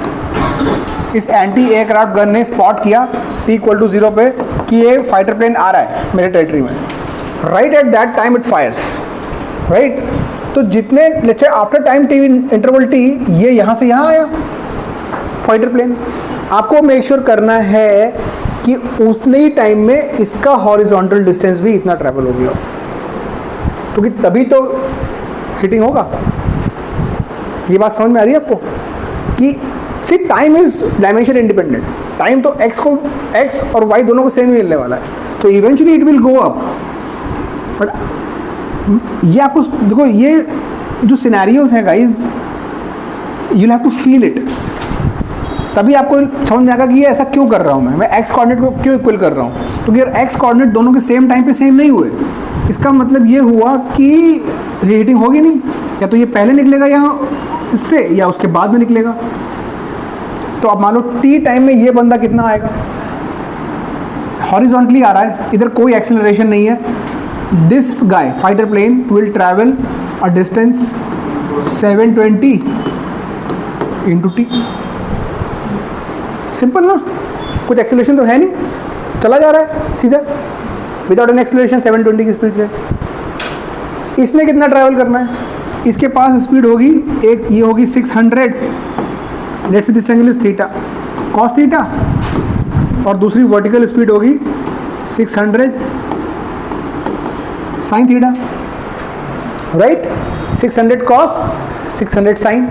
इस एंटी एयरक्राफ्ट गन ने स्पॉट किया t इक्वल टू 0 पे कि ये फाइटर प्लेन आ रहा है मेरे टेरिटरी में, right at that time it fires, right. तो जितने let's say after time t interval t, ये यहाँ से यहाँ आया फाइटर प्लेन, आपको मेक श्योर करना है कि उतने ही टाइम में इसका हॉरिजॉन्टल डिस्टेंस भी इतना ट्रैवल हो गया, क्योंकि तभी तो हिटिंग होगा। ये बात समझ में आ रही है आपको कि see time is dimension independent, time तो x और y दोनों को सेम मिलने वाला है, तो eventually it will go up. But ये आपको देखो, ये जो सिनेरियोज हैं guys, you have to feel it, तभी आपको समझ में आएगा कि ये ऐसा क्यों कर रहा हूँ मैं एक्स कोऑर्डिनेट को क्यों इक्वल कर रहा हूँ। क्योंकि अगर एक्स कोऑर्डिनेट दोनों के सेम टाइम पे सेम नहीं हुए, इसका मतलब ये हुआ कि हीटिंग होगी नहीं, या तो ये पहले निकलेगा यहाँ इससे, या उसके बाद में निकलेगा। तो अब मान लो t टाइम में ये बंदा कितना आएगा, हॉरिजॉन्टली आ रहा है, इधर कोई एक्सेलरेशन नहीं है। This guy fighter plane will travel a distance 720 into t। Simple ना, कुछ एक्सेलरेशन तो है नहीं, चला जा रहा है सीधा विदाउट एन एक्सेलरेशन 720 की स्पीड से। इसने कितना ट्रैवल करना है, इसके पास स्पीड होगी एक, ये होगी 600, let's say this angle is theta cos theta, और दूसरी वर्टिकल स्पीड होगी 600 sine theta, right. 600 cos 600 sine.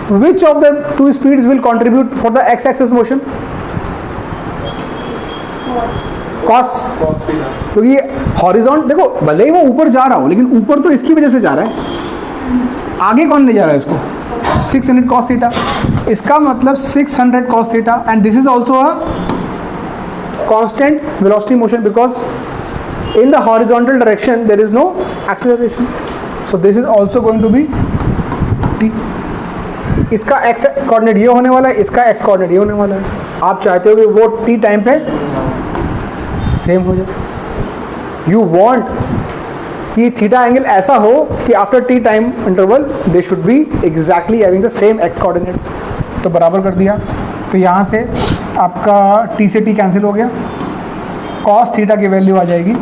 Which of the two speeds will contribute for the x-axis motion? Cos, क्योंकि ये हॉरिजॉन्ट, देखो भले ही वो ऊपर जा रहा हो, लेकिन ऊपर तो इसकी वजह से जा रहा है, आगे कौन ले जा रहा है इसको, 600 cos थीटा, इसका मतलब 600 cos theta, and this is also a constant velocity motion because in the horizontal direction there is no acceleration, so this is also going to be t। इसका x कोऑर्डिनेट ये होने वाला है, इसका x coordinate ये होने वाला है। आप चाहते हो कि वो t टाइम पे सेम हो जाए, यू वांट कि थीटा एंगल ऐसा हो कि after t time interval they should be exactly having the same x coordinate. तो बराबर कर दिया, तो यहाँ से आपका t से t कैंसिल हो गया, cos थीटा की वैल्यू आ जाएगी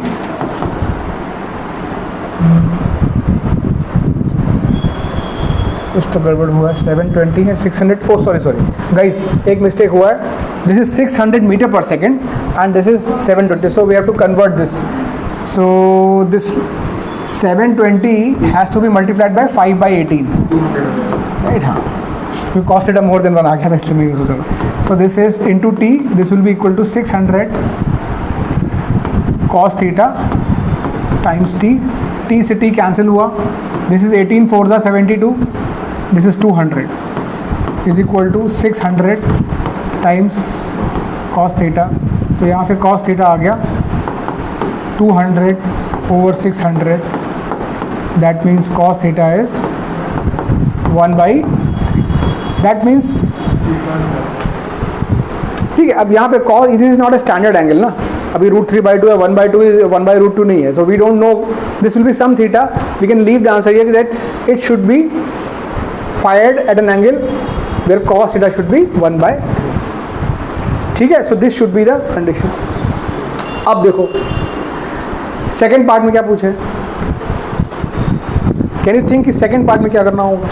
कुछ तो गड़बड़ हुआ है, 720 है 600, ओ सॉरी गाइस एक मिस्टेक हुआ है, This is 600 meter per second and this is 720. So we have to convert this. So this 720 has to be multiplied by 5 by 18. Right? You cos theta more than 1 आ गया था इसलिए मैं use होता. So this is into t. This will be equal to 600 cos theta times t. T से t cancel हुआ. This is 18 4 जा 72. This is 200 is equal to 600 times cos theta. तो यहाँ से cos theta आ गया 200 over 600. That means cos theta is 1 by 3. That means ठीक है. अब यहाँ पे cos this is not a standard angle ना. अभी √3/2 है, 1/2 is 1/√2 नहीं है. So we don't know, this will be some theta. We can leave the answer here that it should be fired at an angle where cos theta should be 1/3. ठीक है. So this should be the condition. अब देखो second part में क्या पूछे. Can you think कि second part में क्या करना होगा.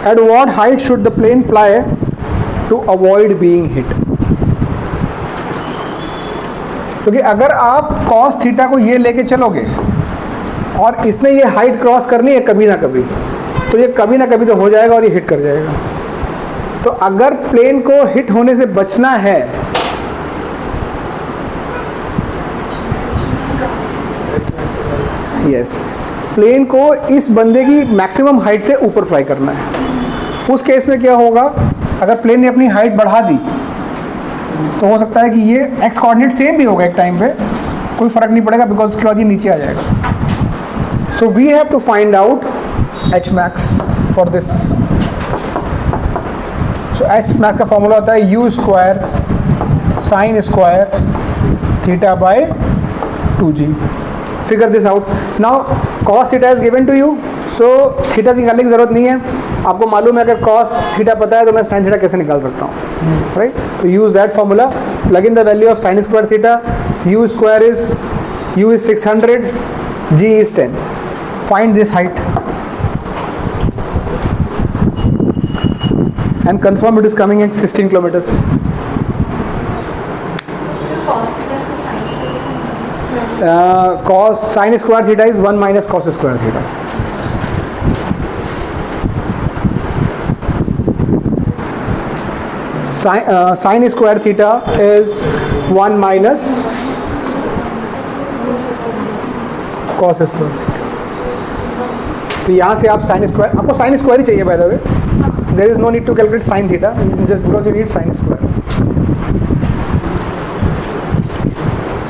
At what height should the plane fly to avoid being hit? क्योंकि अगर आप cos थीटा को ये लेके चलोगे और इसने ये हाइट क्रॉस करनी है कभी ना कभी, तो ये कभी ना कभी तो हो जाएगा और ये हिट कर जाएगा. तो अगर प्लेन को हिट होने से बचना है, यस, प्लेन को इस बंदे की मैक्सिमम हाइट से ऊपर फ्लाई करना है. उस केस में क्या होगा, अगर प्लेन ने अपनी हाइट बढ़ा दी तो हो सकता है कि ये एक्स कोऑर्डिनेट सेम भी होगा एक टाइम पे, कोई फर्क नहीं पड़ेगा बिकॉज उसके बाद ये नीचे आ जाएगा. So we have to find out h max for this. So h max का फॉर्मूला होता है u square sine square theta by 2g. Figure this out. Now cos theta is given to you, so theta निकालने की जरूरत नहीं है. आपको मालूम है अगर cos थीटा पता है तो मैं sin थीटा कैसे निकाल सकता हूँ, राइट. तो use that formula, plug in the value of sin square theta. u square is u is 600, g is 10. Find this height and confirm it is coming at 16 kilometers. Cos sin square theta is 1 minus cos square theta. Sin square theta is 1 minus cos square. तो यहाँ से आप sin square, आपको sin square ही चाहिए by the way. There is no need to calculate sin theta just because you need sin square.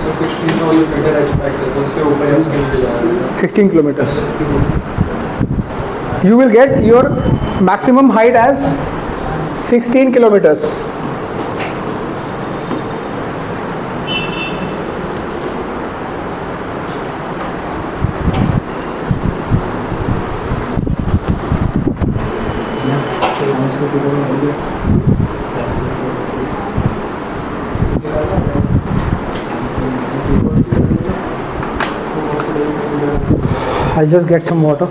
So 16 kilometre H max है, तो उसके ऊपर या उसके नीचे जाएगा. 16 kilometers. You will get your maximum height as 16 kilometers. I'll just get some water.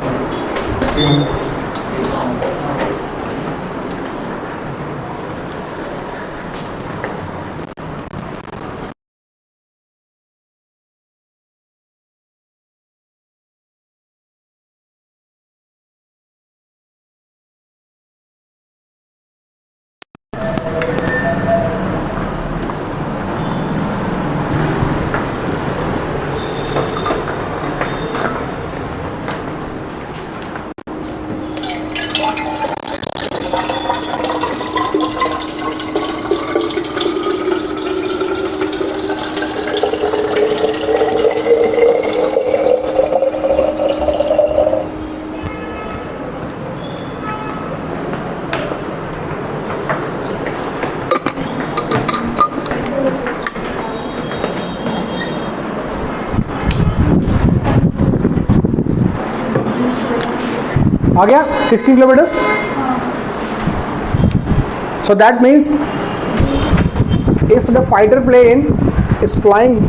आ गया 16 kilometres. So that means if the fighter plane is flying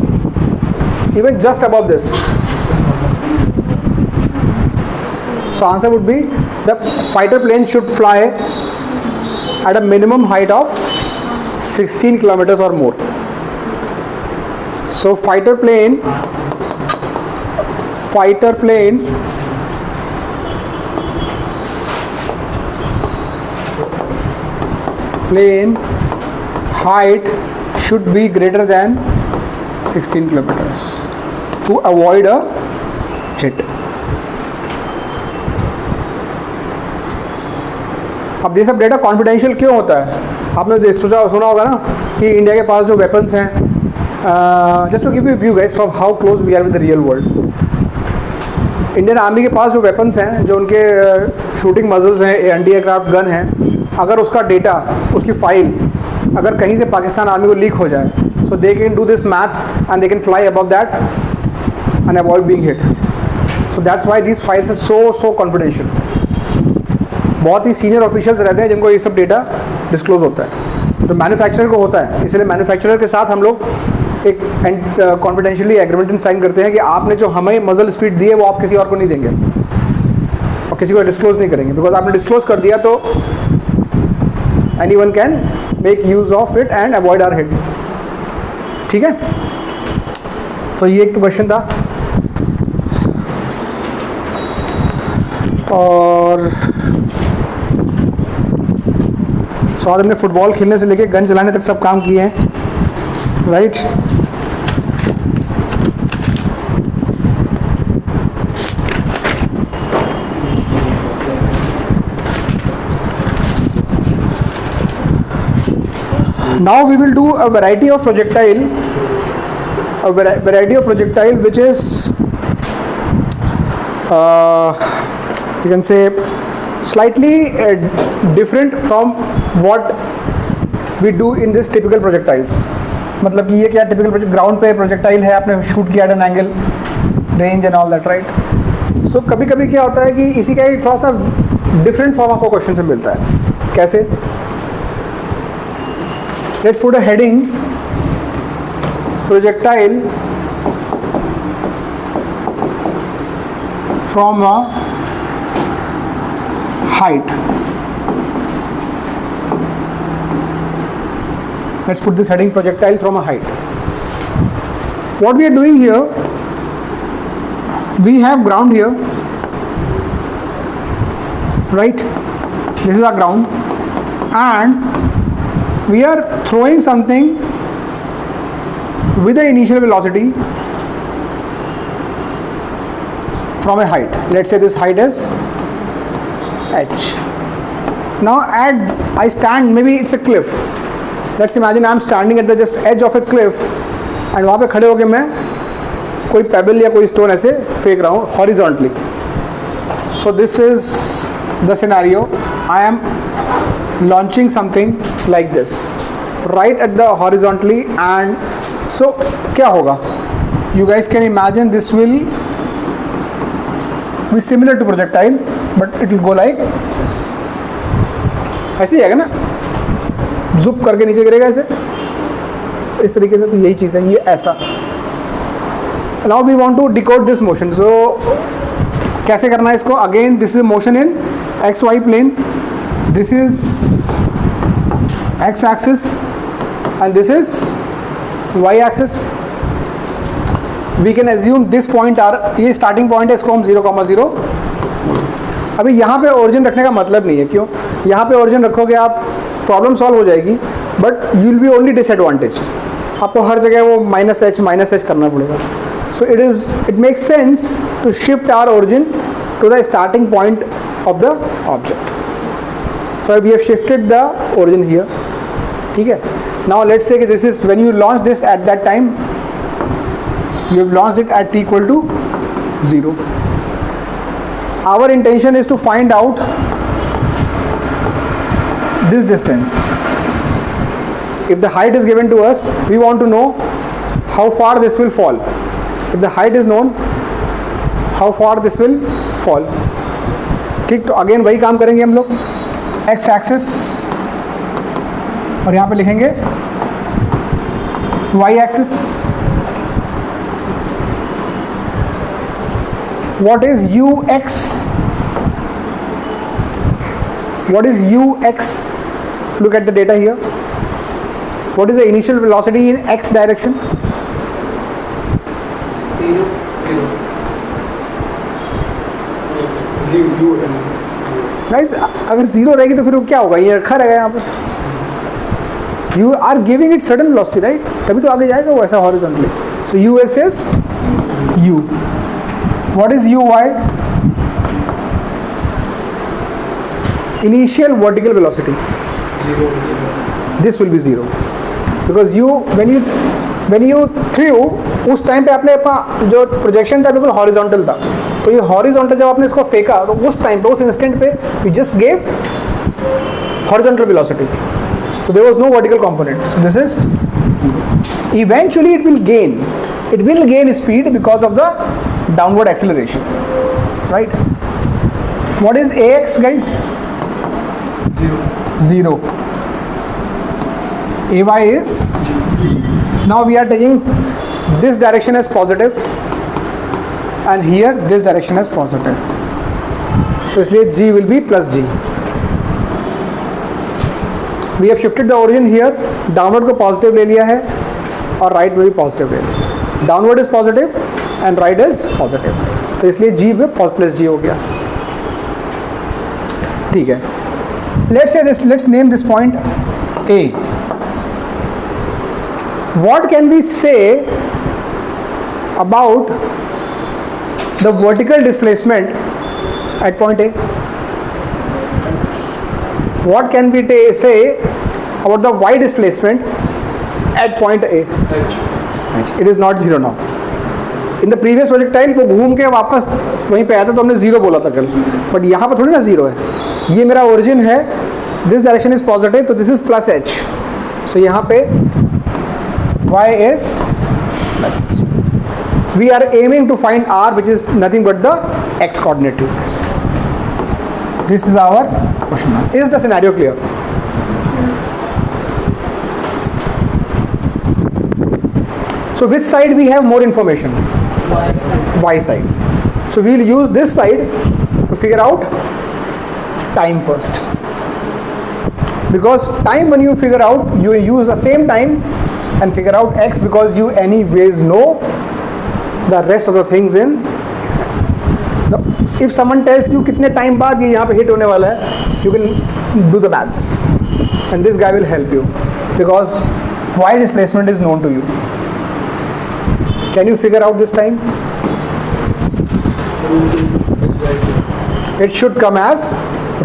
even just above this, so answer would be the fighter plane should fly at a minimum height of 16 kilometers or more. So fighter plane height should be greater than 16 kilometers to avoid a hit. अब ये सब data confidential क्यों होता है? आपने सुना होगा ना कि इंडिया के पास जो वेपन्स हैं, just to give you view guys from how close we are with the real world, Indian army के पास जो वेपन्स हैं, जो उनके शूटिंग मजल्स हैं, एंटी एयरक्राफ्ट गन हैं, अगर उसका डेटा, उसकी फाइल अगर कहीं से पाकिस्तान आर्मी को लीक हो जाए, so they can do this maths and they can fly above that and avoid being hit. So that's why this files are so confidential. बहुत ही सीनियर ऑफिशियल्स रहते हैं जिनको ये सब डेटा डिस्क्लोज होता है, तो मैन्युफैक्चरर को होता है. इसलिए मैन्युफैक्चरर के साथ हम लोग एक कॉन्फिडेंशियली एग्रीमेंट साइन करते हैं कि आपने जो हमें मजल स्पीड दी है वो आप किसी और को नहीं देंगे और किसी को डिस्क्लोज नहीं करेंगे, बिकॉज आपने डिस्क्लोज कर दिया तो anyone can make use of it and avoid our hit. ठीक है, सो ये एक तो क्वेश्चन था. और आज हमने फुटबॉल खेलने से लेके गन चलाने तक सब काम किए हैं, right? Now we will do a variety of projectile, which is you can say slightly different from what we do in this typical projectiles. मतलब कि ये क्या टिपिकल ग्राउंड पे प्रोजेक्टाइल है, आपने शूट किया at an angle, range and all that, right? So कभी कभी क्या होता है कि इसी का एक थोड़ा सा डिफरेंट फॉर्म आपको क्वेश्चन से मिलता है. कैसे? Let's put a heading projectile from a height. Let's put this heading projectile from a height. What we are doing here, we have ground here, right? This is our ground and we are throwing something with the initial velocity from a height. Let's say this height is h. Now I stand, maybe it's a cliff. Let's imagine I'm standing at the just edge of a cliff and वहाँ पे खड़े होके मैं कोई payable या कोई stone ऐसे फेंक रहा हूँ horizontally. So this is the scenario. I am launching something like this right at the horizontally, and so क्या होगा? You guys can imagine this will be similar to projectile, but it will go like this. ऐसे ही आएगा ना, जुप करके नीचे गिरेगा ऐसे, इस तरीके से. तो यही चीज़ है, ये ऐसा. Now we want to decode this motion. So कैसे करना है इसको? Again this is motion in XY plane. This is X axis and this is Y axis. We can assume this point are, ये starting point है, इसको हम 0,0. अभी यहाँ पे ओरिजिन रखने का मतलब नहीं है. क्यों? यहाँ पे ओरिजिन रखोगे आप, प्रॉब्लम सॉल्व हो जाएगी, but you will be only disadvantage. आपको हर जगह वो माइनस एच करना पड़ेगा. So it makes sense to shift our origin to the starting point of the object. So we have shifted the origin here. ठीक है. नाउ लेट्स से कि this is when you launch this at that time, you have launched it at t equal to 0. Our intention is to find out this distance. If the height is given to us, we want to know how far this will fall. If the height is known, how far this will fall. ठीक, तो again वही काम करेंगे हम लोग. x axis और यहाँ पे लिखेंगे y axis. What is ux? What is ux? look at the data here. What is the initial velocity in x direction? 0. Guys अगर जीरो रहेगी तो फिर वो क्या होगा, ये रखा रहेगा यहाँ पे. You are giving it sudden velocity right, तभी तो आगे जाएगा वो ऐसा horizontally. So u x is u. What is u y? Initial vertical velocity. 0. This will be zero because you when you threw उस टाइम पे आपने अपना जो प्रोजेक्शन था बिल्कुल हॉरिजॉन्टल था. तो ये हॉरिजॉन्टल जब आपने इसको फेंका तो उस टाइम पे उस इंस्टेंट पे you just gave horizontal velocity. So there was no vertical component. So this is eventually it will gain speed because of the downward acceleration, right? What is ax guys? 0. Ay is now we are taking this direction as positive and here this direction as positive. So इसलिए g will be plus g. We have shifted the origin here. Downward को positive ले लिया है और right में भी positive ले लिया. Downward is positive and right is positive. तो इसलिए g पे plus g हो गया. ठीक है. Let's say this. Let's name this point A. What can we say about the vertical displacement at point A? What can we say about the y displacement at point A? H. It is not zero now. In the previous projectile वो घूम के वापस वहीं पे आया था तो हमने जीरो बोला था कल, बट यहाँ पर थोड़ी ना जीरो है. ये मेरा ओरिजिन है, दिस डायरेक्शन इज पॉजिटिव तो दिस इज प्लस एच. सो यहाँ पे y is plus h. We are aiming to find r which is nothing but the x coordinate. This is our question mark. Is the scenario clear? So which side we have more information? Y side. So we will use this side to figure out time first. Because time, when you figure out, you use the same time and figure out x because you anyways know the rest of the things in x-axis. Now, if someone tells you कितने time बाद ये यहाँ पे hit होने वाला है, you can do the maths and this guy will help you because y displacement is known to you. Can you figure out this time? It should come as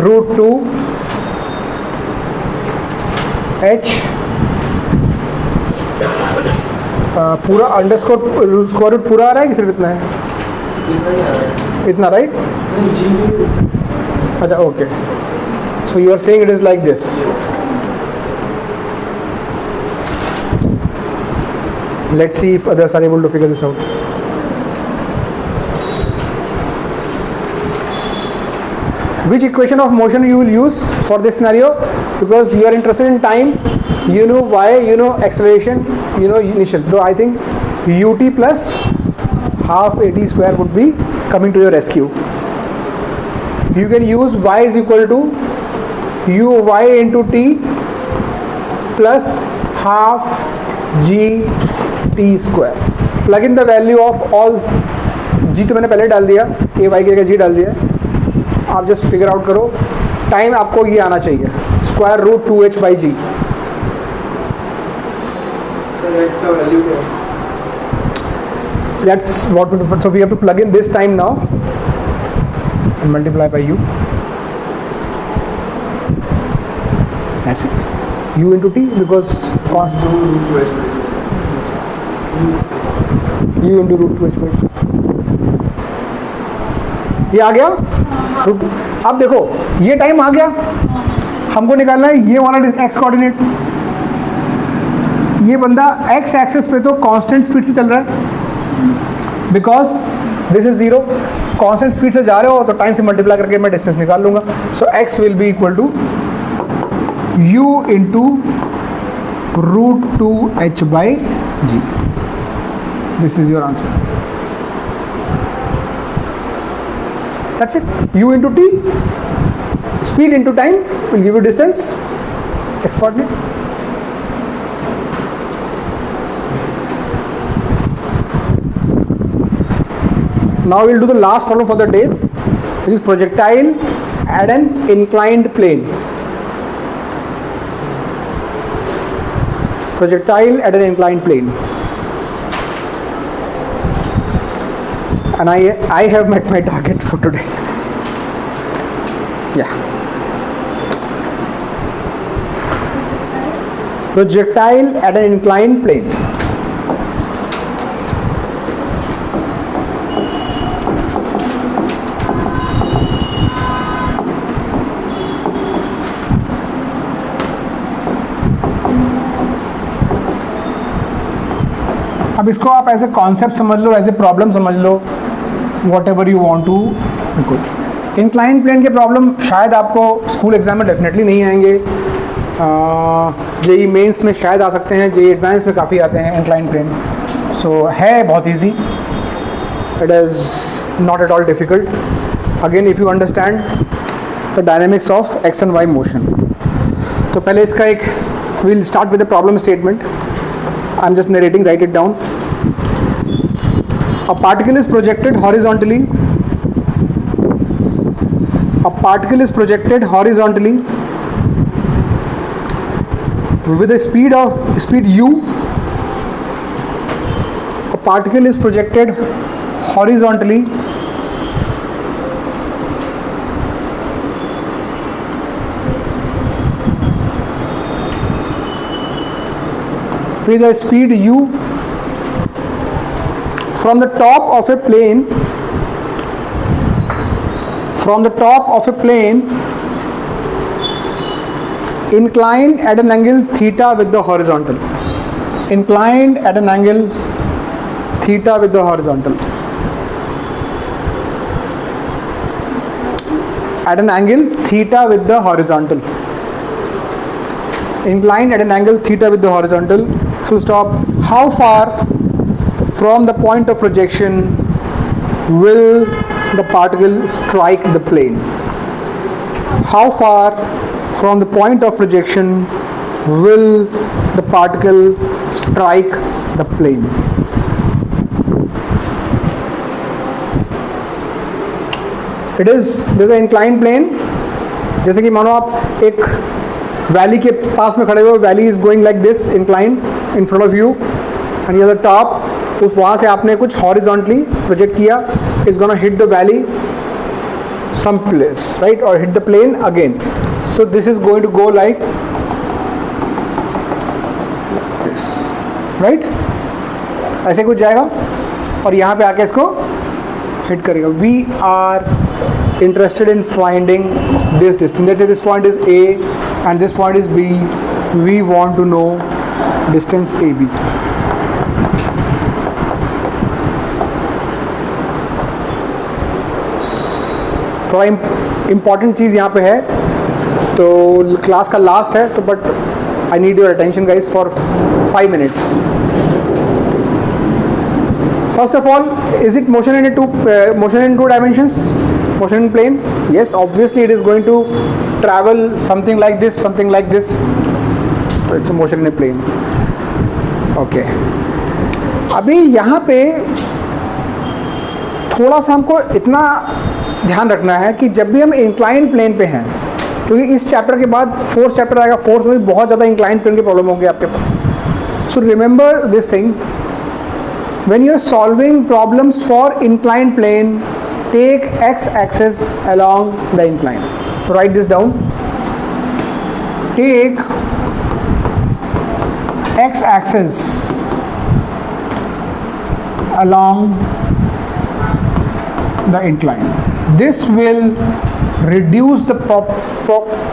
root 2 h पूरा underscore square root पूरा आ रहा है कि सिर्फ इतना है? इतना right? अच्छा okay. So you are saying it is like this. Let's see if others are able to figure this out. Which equation of motion you will use for this scenario? Because you are interested in time, you know y, you know acceleration, you know initial. So I think ut plus half at square would be coming to your rescue. You can use y is equal to uy into t plus half g t square. Plug in the value of all g तो मैंने पहले डाल दिया, a y की जगह g डाल दिया. आप जस्ट फिगर आउट करो. टाइम आपको ये आना चाहिए square root 2h by g. Sir x का वैल्यू क्या है? That's what we do. So we have to plug in this time now and multiply by u. That's it. U into t because cost u into root 2h by g. ये आ गया. अब देखो ये time आ गया, हमको निकालना है ये वाला x कोऑर्डिनेट. ये बंदा x एक्सिस पे तो कांस्टेंट स्पीड से चल रहा है because this is zero. Constant speed से जा रहे हो तो टाइम से मल्टीप्लाई करके मैं डिस्टेंस निकाल लूंगा. So x will be equal to u into root 2h by g. This is your answer. That's it. U into t, speed into time will give you distance. x coordinate. Now we'll do the last problem for the day, which is projectile at an inclined plane. Projectile at an inclined plane. And I have met my target for today. Yeah. Projectile at an inclined plane. अब इसको आप ऐसे concept समझ लो, ऐसे problem समझ लो, whatever you want to. बिल्कुल incline plane के प्रॉब्लम शायद आपको स्कूल एग्जाम में डेफिनेटली नहीं आएंगे, जेई मेंस में शायद आ सकते हैं, जेई एडवांस में काफ़ी आते हैं इंक्लाइन प्लेन। सो है बहुत easy, it is not at all difficult again if you understand the dynamics of x and y motion. तो पहले इसका एक will start with the problem statement. I'm just narrating, write it down. A particle is projected horizontally. A particle is projected horizontally with a speed u. A particle is projected horizontally with a speed u from the top of a plane, inclined at an angle theta with the horizontal. Inclined at an angle theta with the horizontal. At an angle theta with the horizontal. Inclined at an angle theta with the horizontal. Full stop. How far from the point of projection will the particle strike the plane? How far from the point of projection will the particle strike the plane? There's an inclined plane. जैसे कि मानो आप एक valley के पास में खड़े हुए, valley is going like this incline in front of you and you the top, तो वहाँ से आपने कुछ हॉरिजॉन्टली प्रोजेक्ट किया, is gonna hit the valley some place, right, और hit the plane again. So this is going to go like this, right, ऐसे कुछ जाएगा और यहाँ पे आके इसको हिट करेगा. We are interested in finding this distance. Let's say this point is A and this point is B. We want to know distance AB. थोड़ा इम्पॉर्टेंट चीज़ यहाँ पे है, तो क्लास का लास्ट है, तो but I need your attention guys for 5 minutes. First of all, is it motion in two dimensions? Motion in plane? Yes, obviously it is going to travel something like this, something like this. So it's a motion in a plane. Okay. अभी यहाँ पे थोड़ा सा हमको इतना ध्यान रखना है कि जब भी हम इंक्लाइन प्लेन पे हैं, क्योंकि इस चैप्टर के बाद 4th चैप्टर आएगा, 4th में भी बहुत ज़्यादा इंक्लाइन प्लेन के प्रॉब्लम होंगे आपके पास. So remember this thing, when you are solving problems for inclined plane, take x-axis along the incline. So write this down. Take x-axis along the incline. This will reduce the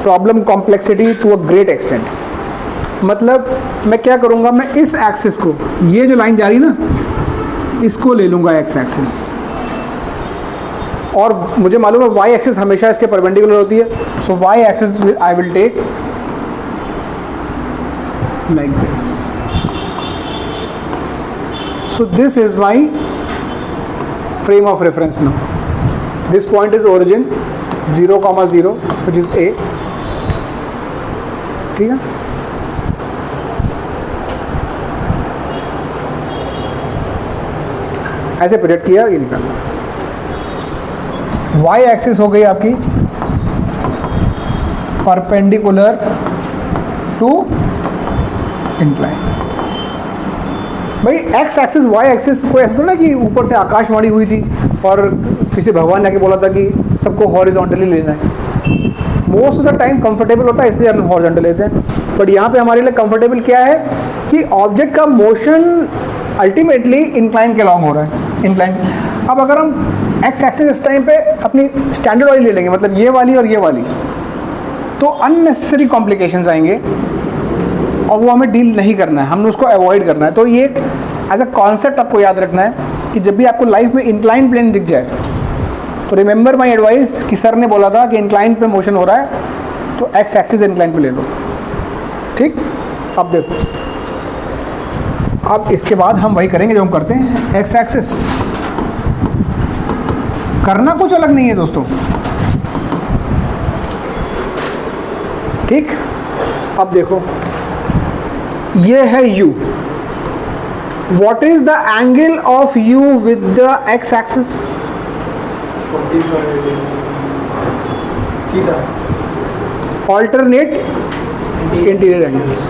problem complexity to a great extent. मतलब मैं क्या करूँगा, मैं इस axis को, ये जो line जा रही ना, इसको ले लूँगा एक्स एक्सिस, और मुझे मालूम है वाई एक्सिस हमेशा इसके परपेंडिकुलर होती है. So Y axis I will take like this. So this is my frame of reference now. This point is origin 0,0 which is A. ठीक है. ऐसे प्रोजेक्ट किया, ये निकालना। वाई एक्सिस हो गई आपकी परपेंडिकुलर टू इंक्लाइन। भाई एक्स एक्सिस वाई एक्सिस को ऐसे तो ना कि ऊपर से आकाशवाणी हुई थी और किसी भगवान ने आके बोला था कि सबको हॉरिजॉन्टली लेना है। Most of the time comfortable होता है इसलिए हम हॉरिजॉन्टल लेते हैं, बट यहाँ पे हमारे लिए कंफर्टेबल क्या है कि ऑब्जेक्ट का मोशन अल्टीमेटली इंक्लाइन के अलॉन्ग हो रहा है, इंक्लाइन। अब अगर हम एक्स एक्सिस इस टाइम पे अपनी स्टैंडर्ड वाली ले लेंगे, मतलब ये वाली और ये वाली, तो अननेसेसरी कॉम्प्लिकेशंस आएंगे और वो हमें डील नहीं करना है, हमने उसको अवॉइड करना है। तो ये एज अ कॉन्सेप्ट आपको याद रखना है कि जब भी आपको लाइफ में इंक्लाइन प्लेन दिख जाए तो रिमेंबर माय एडवाइस कि सर ने बोला था कि इंक्लाइन पे मोशन हो रहा है तो एक्स एक्सिस इंक्लाइन पे ले लो, ठीक। अब देखो, अब इसके बाद हम वही करेंगे जो हम करते हैं, एक्स एक्सिस। करना कुछ अलग नहीं है दोस्तों, ठीक। अब देखो ये है u, what is the angle of u with the x axis? 45 theta. alternate interior angles।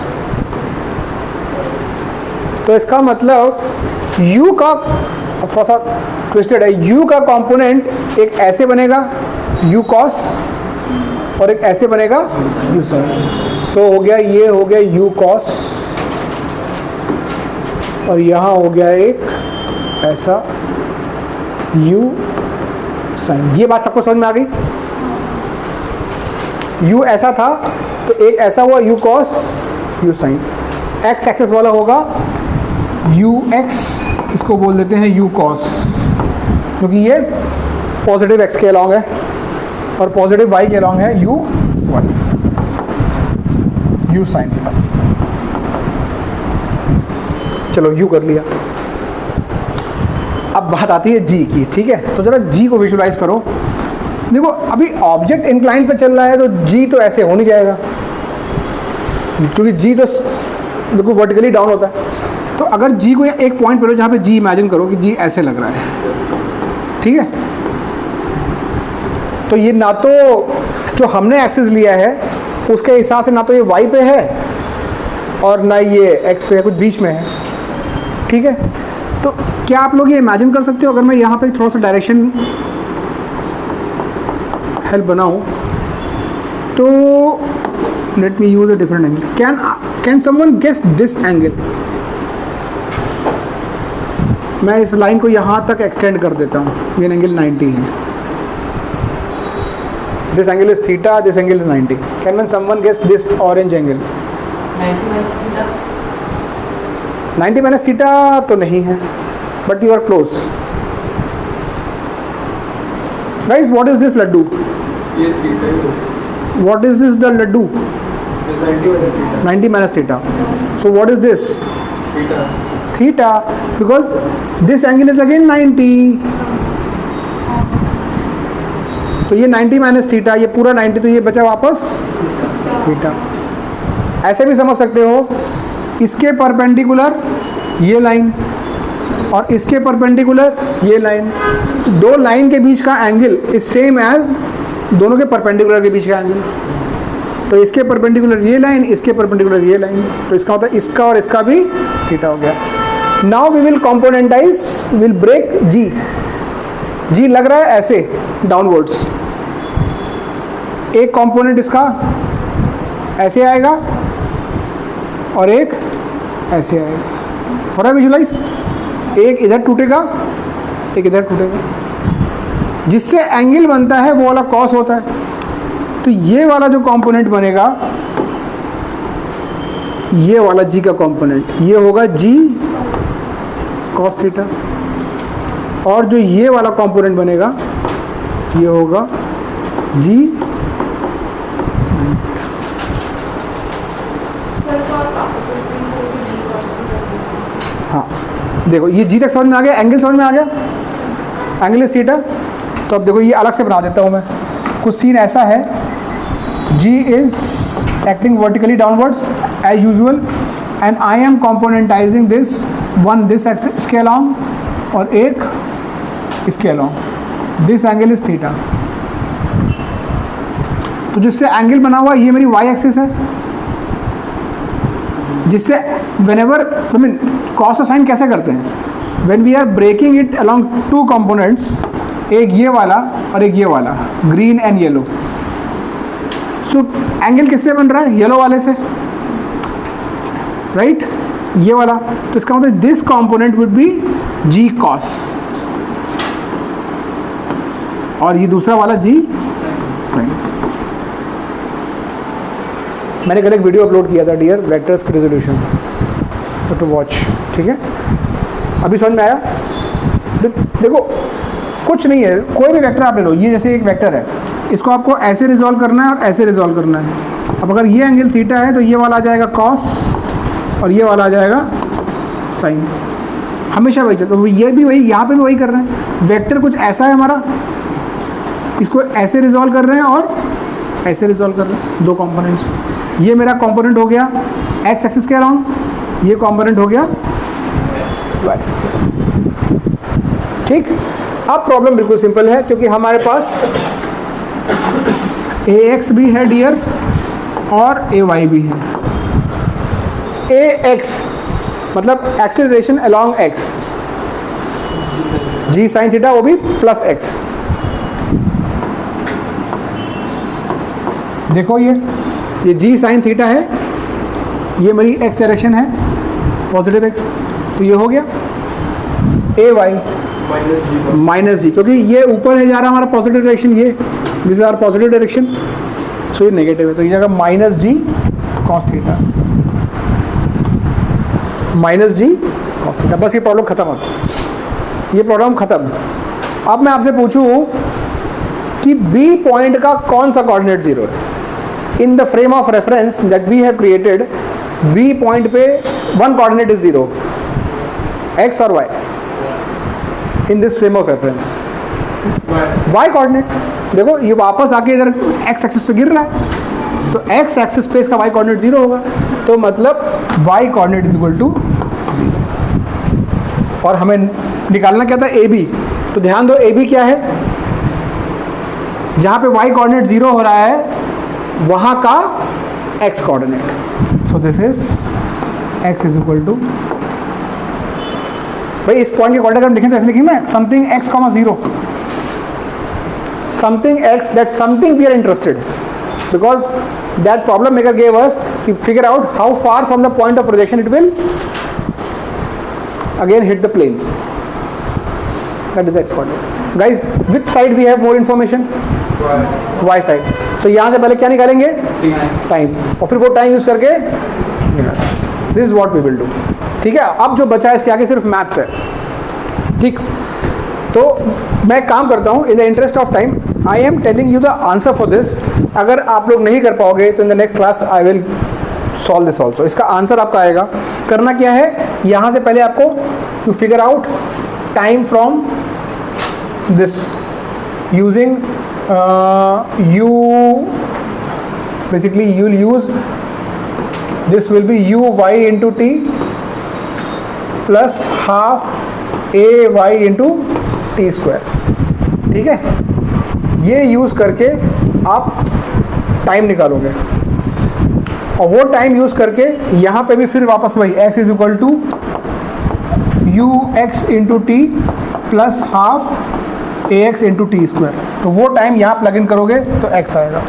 तो इसका मतलब u का थोड़ा सा ट्विस्टेड है, u का कंपोनेंट एक ऐसे बनेगा u cos और एक ऐसे बनेगा u sin। सो हो गया, ये हो गया u cos और यहाँ हो गया एक ऐसा u sin। ये बात सबको समझ में आ गई? u ऐसा था तो एक ऐसा हुआ u cos u sin। x axis वाला होगा ux, इसको बोल देते हैं u cos, क्योंकि ये पॉजिटिव x के अलॉन्ग है और पॉजिटिव y के अलॉन्ग है u sin। चलो u कर लिया। अब बात आती है g की, ठीक है। तो जरा g को विजुलाइज करो। देखो अभी ऑब्जेक्ट इंक्लाइन पे चल रहा है तो g तो ऐसे हो नहीं जाएगा, क्योंकि g तो बिल्कुल वर्टिकली डाउन होता है। तो अगर g को एक पॉइंट पे लो जहाँ पे g इमेजिन करो कि g ऐसे लग रहा है, ठीक है। तो ये ना तो जो हमने एक्सिस लिया है उसके हिसाब से ना तो ये y पे है और ना ये x पे है, कुछ बीच में है, ठीक है। तो क्या आप लोग ये इमेजिन कर सकते हो अगर मैं यहाँ पे थोड़ा सा डायरेक्शन हेल्प बनाऊँ तो let me use a different angle. Can someone guess this angle? मैं इस लाइन को यहाँ तक एक्सटेंड कर देता हूँ, ये एंगल 90 है। This angle is theta, this angle is 90। Can someone guess this orange angle? 90 minus theta तो नहीं है, but you are close. Guys, what is this laddoo? ये थीटा ही होगा। What is this the laddu? 90 minus theta. So what is this? Theta. Theta, because this angle is again 90. तो ये 90 minus theta, ये पूरा 90, तो ये बचा वापस theta। ऐसे भी समझ सकते हो, इसके परपेंडिकुलर ये लाइन और इसके परपेंडिकुलर ये लाइन, तो दो लाइन के बीच का एंगल इज सेम एज दोनों के परपेंडिकुलर के बीच का एंगल। तो इसके परपेंडिकुलर ये लाइन, इसके परपेंडिकुलर ये लाइन, तो इसका होता है इसका और इसका भी थीटा हो गया। Now we will componentise, will break g. जी लग रहा है ऐसे डाउनवर्ड्स, एक कंपोनेंट इसका ऐसे आएगा और एक ऐसे आएगा। हो रहा है विजुलाइज? एक इधर टूटेगा, एक इधर टूटेगा, जिससे एंगल बनता है वो वाला कॉस होता है। तो ये वाला जो कंपोनेंट बनेगा, ये वाला जी का कंपोनेंट, ये होगा जी कॉस थीटा, और जो ये वाला कंपोनेंट बनेगा ये होगा जी हाँ। देखो ये जी तक समझ में आ गया, एंगल समझ में आ गया, एंगल इज थीटा। तो अब देखो ये अलग से बना देता हूँ मैं। कुछ सीन ऐसा है, G is acting vertically downwards as usual and I am componentizing this one this axis के along और एक इसके along, this angle is theta. तो जिससे एंगल बना हुआ ये मेरी वाई एक्सिस है, जिससे व्हेनेवर आई मीन कॉस और साइन कैसे करते हैं, when we are breaking it along two components, एक ये वाला और एक ये वाला, green and yellow. So angle किससे बन रहा है, येलो वाले से, राइट ये वाला। तो इसका मतलब this component would be g cos और ये दूसरा वाला जी साइन। मैंने कल एक वीडियो अपलोड किया था डियर वेक्टर्स की रेजोल्यूशन, टू वॉच, ठीक है। अभी समझ में आया? देखो कुछ नहीं है, कोई भी वेक्टर आप ले लो, ये जैसे एक वेक्टर है, इसको आपको ऐसे रिजॉल्व करना है और ऐसे रिजॉल्व करना है। अब अगर ये एंगल थीटा है तो ये वाला आ जाएगा कॉस और ये वाला आ जाएगा साइन, हमेशा वही चलता। तो ये भी वही, यहाँ पे भी वही कर रहे हैं। वेक्टर कुछ ऐसा है हमारा, इसको ऐसे रिजॉल्व कर रहे हैं और ऐसे रिजॉल्व कर रहे हैं, दो कंपोनेंट्स। ये मेरा कंपोनेंट हो गया एक्स एक्सिस के अराउंड, ये कंपोनेंट हो गया वाई एक्सिस के अराउंड, ठीक। अब प्रॉब्लम बिल्कुल सिंपल है, क्योंकि हमारे पास ए एक्स भी है डियर और ए वाई भी है। ए एक्स मतलब एक्सेलरेशन अलोंग एक्स, जी साइन थीटा, वो भी प्लस एक्स। देखो ये जी साइन थीटा है, ये मेरी एक्स डायरेक्शन है, पॉजिटिव एक्स, तो ये हो गया ए वाई माइनस जी, क्योंकि ये ऊपर है जा रहा हमारा पॉजिटिव डायरेक्शन, ये this is our positive direction, so ये नेगेटिव है, तो ये जाएगा minus g cos theta, minus g cos theta. बस ये प्रॉब्लम खत्म हो, ये प्रॉब्लम खत्म। अब मैं आपसे पूछूं कि बी पॉइंट का कौन सा कोऑर्डिनेट जीरो है। In the frame of reference that we have created, B point पे one coordinate is zero, X और Y. In this frame of reference Y coordinate, देखो ये वापस आके इधर एक्स एक्सिस पे गिर रहा है, तो एक्स एक्सिस पे इसका वाई कोऑर्डिनेट जीरो होगा, तो मतलब y coordinate is equal to zero. और हमें निकालना क्या था, ए बी। तो ध्यान दो ए बी क्या है, जहां पे वाई कोऑर्डिनेट जीरो हो रहा है वहां का x coordinate. So this is x is equal to, भाई इस पॉइंट के कोऑर्डिनेट हम लिखें तो ऐसे लिखेंगे ना, something x comma zero, something x, that something we are interested, because that problem maker gave us to figure out how far from the point of projection it will again hit the plane. That is the x coordinate. Guys, which side we have more information? Y side. So यहाँ से पहले क्या निकालेंगे, time, और फिर वो time use करके this is what we will do, ठीक है। अब जो बचा है इसके आगे सिर्फ मैथ्स है, ठीक। तो मैं काम करता हूँ, in the interest of time I am telling you the answer for this. अगर आप लोग नहीं कर पाओगे तो in the next class I will solve this also. इसका आंसर आपका आएगा, करना क्या है, यहाँ से पहले आपको to figure out time from this using u, basically you will use this will be u y into t plus half a y into T square, ठीक है। ये यूज करके आप टाइम निकालोगे, और वो टाइम यूज करके यहाँ पे भी फिर वापस वही x is equal to u x into t plus half a x into T square. तो वो टाइम यहाँ प्लग इन करोगे तो x आएगा।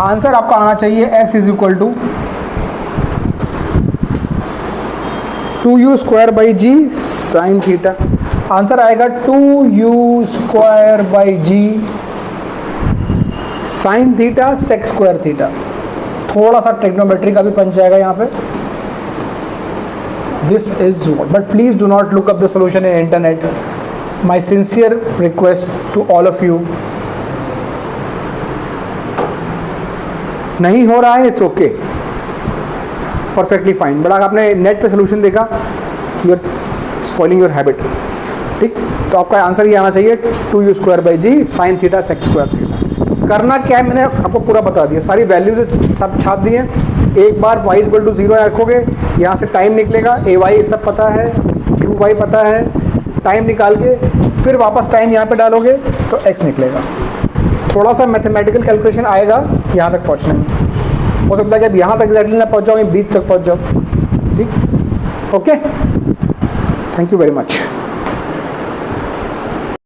आंसर आपका आना चाहिए x is equal to 2u square by g sine theta. Answer आएगा 2u square by g sine theta sec square theta. थोड़ा सा ट्रिग्नोमेट्री का भी पंच आएगा यहाँ पे। This is what, but please do not look up the solution in internet. My sincere request to all of you. नहीं हो रहा है, it's okay, perfectly fine, but अगर आपने नेट पे सोल्यूशन देखा, you are spoiling your habit, ठीक। तो आपका आंसर ये आना चाहिए 2u square by g sine theta sec square theta. करना क्या है, मैंने आपको पूरा बता दिया, सारी वैल्यूज सब छाप दिए। एक बार y = 0 रखोगे, यहाँ से टाइम निकलेगा, ay सब पता है, qy पता है, टाइम निकाल के फिर वापस टाइम यहाँ पे डालोगे तो x निकलेगा। थोड़ा सा मैथमेटिकल कैलकुलेशन आएगा यहाँ तक पहुँचने में। हो सकता है कि अब यहाँ तक एग्जैक्टली ना पहुँच जाओ, बीच तक पहुँच जाओ। ठीक, okay, thank you very much.